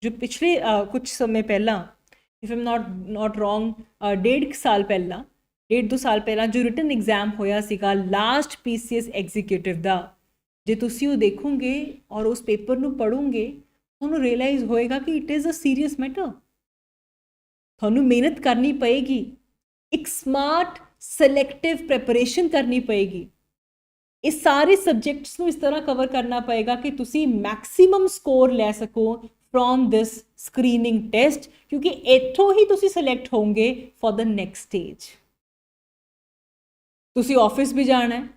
ਜੋ ਪਿਛਲੇ ਕੁਝ ਸਮੇਂ ਪਹਿਲਾਂ, ਇਫ ਆਮ ਨਾਟ ਰੋਂਗ, 1.5 ਸਾਲ ਪਹਿਲਾਂ, 1.5-2 ਸਾਲ ਪਹਿਲਾਂ ਜੋ ਰਿਟਨ ਐਗਜ਼ਾਮ ਹੋਇਆ ਸੀਗਾ ਲਾਸਟ PCS ਐਗਜ਼ੀਕਿਊਟਿਵ ਦਾ, ਜੇ ਤੁਸੀਂ ਉਹ ਦੇਖੋਗੇ ਔਰ ਉਸ ਪੇਪਰ ਨੂੰ ਪੜ੍ਹੋਗੇ, ਤੁਹਾਨੂੰ ਰਿਅਲਾਈਜ਼ ਹੋਏਗਾ ਕਿ it is a serious matter. ਤੁਹਾਨੂੰ ਮਿਹਨਤ ਕਰਨੀ ਪਏਗੀ, ਇੱਕ ਸਮਾਰਟ ਸਿਲੈਕਟਿਵ ਪ੍ਰੈਪਰੇਸ਼ਨ ਕਰਨੀ ਪਏਗੀ। ਇਹ ਸਾਰੇ ਸਬਜੈਕਟਸ ਨੂੰ ਇਸ ਤਰ੍ਹਾਂ ਕਵਰ ਕਰਨਾ ਪਏਗਾ ਕਿ ਤੁਸੀਂ ਮੈਕਸਿਮਮ ਸਕੋਰ ਲੈ ਸਕੋ ਫਰੋਮ ਦਿਸ ਸਕਰੀਨਿੰਗ ਟੈਸਟ, ਕਿਉਂਕਿ ਇੱਥੋਂ ਹੀ ਤੁਸੀਂ ਸਿਲੈਕਟ ਹੋਵੋਗੇ ਫॉर द ਨੈਕਸਟ ਸਟੇਜ। ਤੁਸੀਂ ਆਫਿਸ ਵੀ ਜਾਣਾ ਹੈ,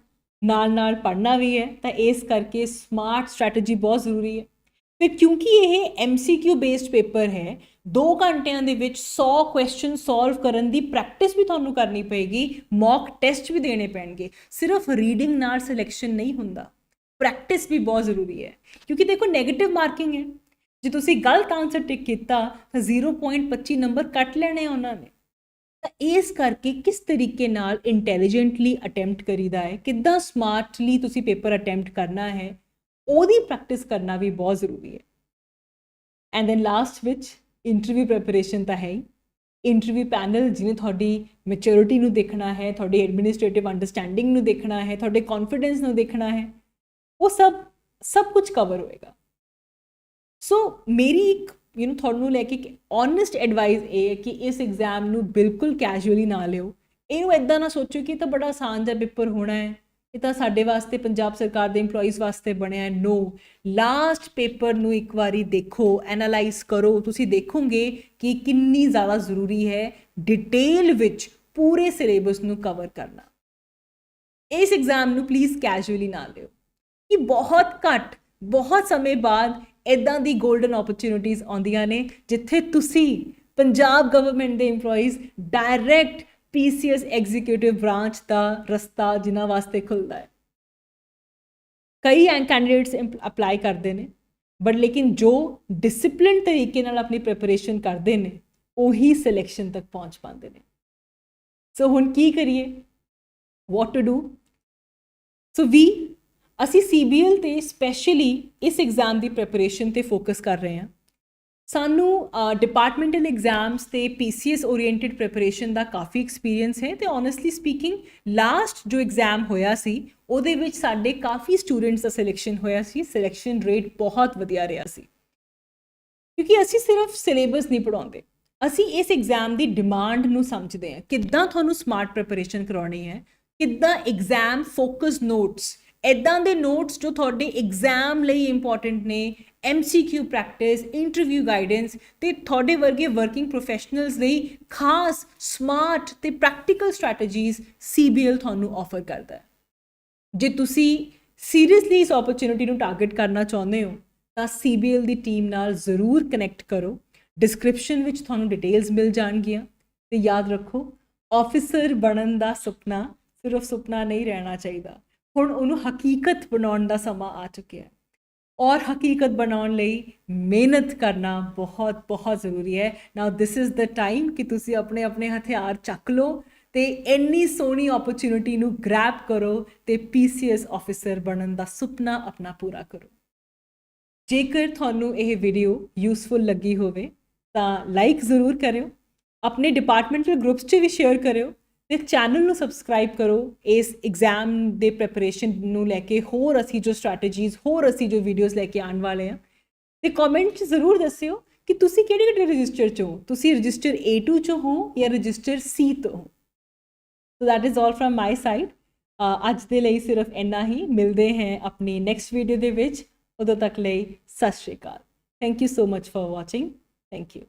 ਨਾਲ ਪੜ੍ਹਨਾ ਵੀ ਹੈ, ਤਾਂ ਇਸ ਕਰਕੇ ਸਮਾਰਟ ਸਟ੍ਰੈਟਜੀ ਬਹੁਤ ਜ਼ਰੂਰੀ ਹੈ। ਫਿਰ ਕਿਉਂਕਿ ਇਹ MCQ ਬੇਸਡ ਪੇਪਰ ਹੈ, 2 ਘੰਟਿਆਂ ਦੇ ਵਿੱਚ 100 ਕੁਐਸਚਨ ਸੋਲਵ ਕਰਨ ਦੀ ਪ੍ਰੈਕਟਿਸ ਵੀ ਤੁਹਾਨੂੰ ਕਰਨੀ ਪਏਗੀ, ਮੌਕ ਟੈਸਟ ਵੀ ਦੇਣੇ ਪੈਣਗੇ। ਸਿਰਫ ਰੀਡਿੰਗ ਨਾਲ ਸਿਲੈਕਸ਼ਨ ਨਹੀਂ ਹੁੰਦਾ, ਪ੍ਰੈਕਟਿਸ ਵੀ ਬਹੁਤ ਜ਼ਰੂਰੀ ਹੈ। ਕਿਉਂਕਿ ਦੇਖੋ ਨੈਗੇਟਿਵ ਮਾਰਕਿੰਗ ਹੈ, ਜੇ ਤੁਸੀਂ ਗਲਤ ਆਨਸਰ ਟਿਕ ਕੀਤਾ ਤਾਂ 0.25 ਨੰਬਰ ਕੱਟ ਲੈਣੇ ਉਹਨਾਂ ਨੇ। ਤਾਂ ਇਸ ਕਰਕੇ ਕਿਸ ਤਰੀਕੇ ਨਾਲ ਇੰਟੈਲੀਜੈਂਟਲੀ ਅਟੈਂਪਟ ਕਰੀਦਾ ਹੈ, ਕਿੱਦਾਂ ਸਮਾਰਟਲੀ ਤੁਸੀਂ ਪੇਪਰ ਅਟੈਂਪਟ ਕਰਨਾ ਹੈ, ਉਹਦੀ ਪ੍ਰੈਕਟਿਸ ਕਰਨਾ ਵੀ ਬਹੁਤ ਜ਼ਰੂਰੀ ਹੈ। ਐਂਡ ਦੈਨ ਲਾਸਟ ਵਿੱਚ ਇੰਟਰਵਿਊ ਪ੍ਰੈਪਰੇਸ਼ਨ ਤਾਂ ਹੈ ਹੀ। ਇੰਟਰਵਿਊ ਪੈਨਲ ਜਿਹਨੇ ਤੁਹਾਡੀ ਮੈਚੁਰਿਟੀ ਨੂੰ ਦੇਖਣਾ ਹੈ, ਤੁਹਾਡੀ ਐਡਮਿਨਿਸਟ੍ਰੇਟਿਵ ਅੰਡਰਸਟੈਂਡਿੰਗ ਨੂੰ ਦੇਖਣਾ ਹੈ, ਤੁਹਾਡੇ ਕੌਨਫੀਡੈਂਸ ਨੂੰ ਦੇਖਣਾ ਹੈ, ਉਹ ਸਭ ਕੁਝ ਕਵਰ ਹੋਏਗਾ। ਸੋ ਮੇਰੀ ਇੱਕ ਤੁਹਾਨੂੰ ਲੈ ਕੇ ਓਨੈਸਟ ਐਡਵਾਈਸ ਇਹ ਹੈ ਕਿ ਇਸ ਐਗਜ਼ਾਮ ਨੂੰ ਬਿਲਕੁਲ ਕੈਜੂਅਲੀ ਨਾ ਲਿਓ। ਇਹਨੂੰ ਇੱਦਾਂ ਨਾ ਸੋਚੋ ਕਿ ਇਹ ਤਾਂ ਬੜਾ ਆਸਾਨ ਜਿਹਾ ਪੇਪਰ ਹੋਣਾ ਹੈ, ਇਹ ਤਾਂ ਸਾਡੇ ਵਾਸਤੇ ਪੰਜਾਬ ਸਰਕਾਰ ਦੇ EMPLOYEES ਵਾਸਤੇ ਬਣਿਆ ਹੈ। ਨੋ, ਲਾਸਟ ਪੇਪਰ ਨੂੰ ਇੱਕ ਵਾਰੀ ਦੇਖੋ, ਐਨਾਲਾਈਜ਼ ਕਰੋ। ਤੁਸੀਂ ਦੇਖੋਗੇ ਕਿ ਕਿੰਨੀ ਜ਼ਿਆਦਾ ਜ਼ਰੂਰੀ ਹੈ ਡਿਟੇਲ ਵਿੱਚ ਪੂਰੇ ਸਿਲੇਬਸ ਨੂੰ ਕਵਰ ਕਰਨਾ। ਇਸ ਐਗਜ਼ਾਮ ਨੂੰ ਪਲੀਜ਼ ਕੈਜੂਅਲੀ ਨਾ ਲਿਓ ਕਿ ਬਹੁਤ ਸਮੇਂ ਬਾਅਦ ਇੱਦਾਂ ਦੀ ਗੋਲਡਨ ਓਪਰਚੁਨਿਟੀਜ਼ ਆਉਂਦੀਆਂ ਨੇ ਜਿੱਥੇ ਤੁਸੀਂ ਪੰਜਾਬ ਗਵਰਨਮੈਂਟ ਦੇ EMPLOYEES direct PCS executive branch ਦਾ ਰਸਤਾ ਜਿਨ੍ਹਾਂ ਵਾਸਤੇ ਖੁੱਲ੍ਹਦਾ ਹੈ। ਕਈ ਕੈਂਡੀਡੇਟਸ ਅਪਲਾਈ ਕਰਦੇ ਨੇ, ਬਟ ਲੇਕਿਨ ਜੋ ਡਿਸਿਪਲਿਨ ਤਰੀਕੇ ਨਾਲ ਆਪਣੀ ਪ੍ਰੈਪਰੇਸ਼ਨ ਕਰਦੇ ਨੇ ਉਹੀ ਸਿਲੈਕਸ਼ਨ ਤੱਕ ਪਹੁੰਚ ਪਾਉਂਦੇ ਨੇ। ਸੋ ਹੁਣ ਕੀ ਕਰੀਏ, ਵਾਟ ਟੂ ਡੂ? ਸੋ ਅਸੀਂ CBL ਤੇ ਸਪੈਸ਼ਲੀ ਇਸ ਐਗਜ਼ਾਮ ਦੀ ਪ੍ਰੈਪਰੇਸ਼ਨ ਤੇ ਫੋਕਸ ਕਰ ਰਹੇ ਹਾਂ। ਸਾਨੂੰ ਡਿਪਾਰਟਮੈਂਟਲ ਐਗਜ਼ਾਮਸ ਤੇ PCS ਓਰੀਐਂਟਡ ਪ੍ਰੈਪਰੇਸ਼ਨ ਦਾ ਕਾਫੀ ਐਕਸਪੀਰੀਅੰਸ ਹੈ ਤੇ ਓਨੈਸਟਲੀ ਸਪੀਕਿੰਗ ਲਾਸਟ ਜੋ ਐਗਜ਼ਾਮ ਹੋਇਆ ਸੀ ਉਹਦੇ ਵਿੱਚ ਸਾਡੇ ਕਾਫੀ ਸਟੂਡੈਂਟਸ ਦਾ ਸਿਲੈਕਸ਼ਨ ਹੋਇਆ ਸੀ। ਸਿਲੈਕਸ਼ਨ ਰੇਟ ਬਹੁਤ ਵਧੀਆ ਰਿਹਾ ਸੀ ਕਿਉਂਕਿ ਅਸੀਂ ਸਿਰਫ ਸਿਲੇਬਸ ਨਹੀਂ ਪੜ੍ਹਾਉਂਦੇ, ਅਸੀਂ ਇਸ ਐਗਜ਼ਾਮ ਦੀ ਡਿਮਾਂਡ ਨੂੰ ਸਮਝਦੇ ਹਾਂ। ਕਿੱਦਾਂ ਤੁਹਾਨੂੰ ਸਮਾਰਟ ਪ੍ਰੈਪਰੇਸ਼ਨ ਕਰਾਉਣੀ ਹੈ, ਕਿੱਦਾਂ ਐਗਜ਼ਾਮ ਫੋਕਸ ਨੋਟਸ, ਇੱਦਾਂ ਦੇ ਨੋਟਸ ਜੋ ਤੁਹਾਡੇ ਐਗਜ਼ਾਮ ਲਈ ਇੰਪੋਰਟੈਂਟ ਨੇ, MCQ ਪ੍ਰੈਕਟਿਸ, ਇੰਟਰਵਿਊ ਗਾਈਡੈਂਸ ਤੇ ਤੁਹਾਡੇ ਵਰਗੇ ਵਰਕਿੰਗ ਪ੍ਰੋਫੈਸ਼ਨਲਸ ਲਈ ਖਾਸ ਸਮਾਰਟ ਤੇ ਪ੍ਰੈਕਟੀਕਲ ਸਟ੍ਰੈਟਜੀਜ਼ CBL ਤੁਹਾਨੂੰ ਆਫਰ ਕਰਦਾ ਹੈ। ਜੇ ਤੁਸੀਂ ਸੀਰੀਅਸਲੀ ਇਸ ਓਪਰਚੁਨਿਟੀ ਨੂੰ ਟਾਰਗੇਟ ਕਰਨਾ ਚਾਹੁੰਦੇ ਹੋ ਤਾਂ CBL ਦੀ ਟੀਮ ਨਾਲ ਜ਼ਰੂਰ ਕਨੈਕਟ ਕਰੋ। ਡਿਸਕ੍ਰਿਪਸ਼ਨ ਵਿੱਚ ਤੁਹਾਨੂੰ ਡਿਟੇਲਸ ਮਿਲ ਜਾਣਗੀਆਂ ਤੇ ਯਾਦ ਰੱਖੋ, ਆਫਿਸਰ ਬਣਨ ਦਾ ਸੁਪਨਾ ਸਿਰਫ ਸੁਪਨਾ ਨਹੀਂ ਰਹਿਣਾ ਚਾਹੀਦਾ, ਹੁਣ ਉਹਨੂੰ ਹਕੀਕਤ ਬਣਾਉਣ ਦਾ ਸਮਾਂ ਆ ਚੁੱਕਿਆ ਹੈ ਔਰ ਹਕੀਕਤ ਬਣਾਉਣ ਲਈ ਮਿਹਨਤ ਕਰਨਾ ਬਹੁਤ ਜ਼ਰੂਰੀ ਹੈ। ਨਾਓ ਦਿਸ ਇਜ਼ ਦ ਟਾਈਮ ਕਿ ਤੁਸੀਂ ਆਪਣੇ ਹਥਿਆਰ ਚੱਕ ਲਓ ਤੇ ਇੰਨੀ ਸੋਹਣੀ ਓਪਰਚੁਨਿਟੀ ਨੂੰ ਗ੍ਰੈਬ ਕਰੋ ਤੇ PCS ਆਫਿਸਰ ਬਣਨ ਦਾ ਸੁਪਨਾ ਆਪਣਾ ਪੂਰਾ ਕਰੋ। ਜੇਕਰ ਤੁਹਾਨੂੰ ਇਹ ਵੀਡੀਓ ਯੂਸਫੁਲ ਲੱਗੀ ਹੋਵੇ ਤਾਂ ਲਾਈਕ ਜ਼ਰੂਰ ਕਰਿਓ, ਆਪਣੇ ਡਿਪਾਰਟਮੈਂਟਲ ਗਰੁੱਪਸ 'ਚ ਵੀ ਸ਼ੇਅਰ ਕਰਿਓ ਤੇ ਚੈਨਲ ਨੂੰ ਸਬਸਕ੍ਰਾਈਬ ਕਰੋ। ਇਸ ਐਗਜ਼ਾਮ ਦੇ ਪ੍ਰੈਪਰੇਸ਼ਨ ਨੂੰ ਲੈ ਕੇ ਹੋਰ ਅਸੀਂ ਜੋ ਸਟ੍ਰੈਟਜੀਜ਼, ਹੋਰ ਅਸੀਂ ਜੋ ਵੀਡੀਓਜ਼ ਲੈ ਕੇ ਆਉਣ ਵਾਲੇ ਹਾਂ ਤੇ ਕਮੈਂਟ 'ਚ ਜ਼ਰੂਰ ਦੱਸਿਓ ਕਿ ਤੁਸੀਂ ਕਿਹੜੇ ਰਜਿਸਟਰ 'ਚ ਹੋ, ਤੁਸੀਂ ਰਜਿਸਟਰ A2 'ਚੋਂ ਹੋ ਜਾਂ ਰਜਿਸਟਰ C ਤੋਂ ਹੋ। So that is all from my side. ਅੱਜ ਦੇ ਲਈ ਸਿਰਫ ਇੰਨਾ ਹੀ। ਮਿਲਦੇ ਹਾਂ ਆਪਣੀ ਨੈਕਸਟ ਵੀਡੀਓ ਦੇ ਵਿੱਚ। ਉਦੋਂ ਤੱਕ ਲਈ ਸਤਿ ਸ਼੍ਰੀ ਅਕਾਲ। Thank you so much for watching. Thank you.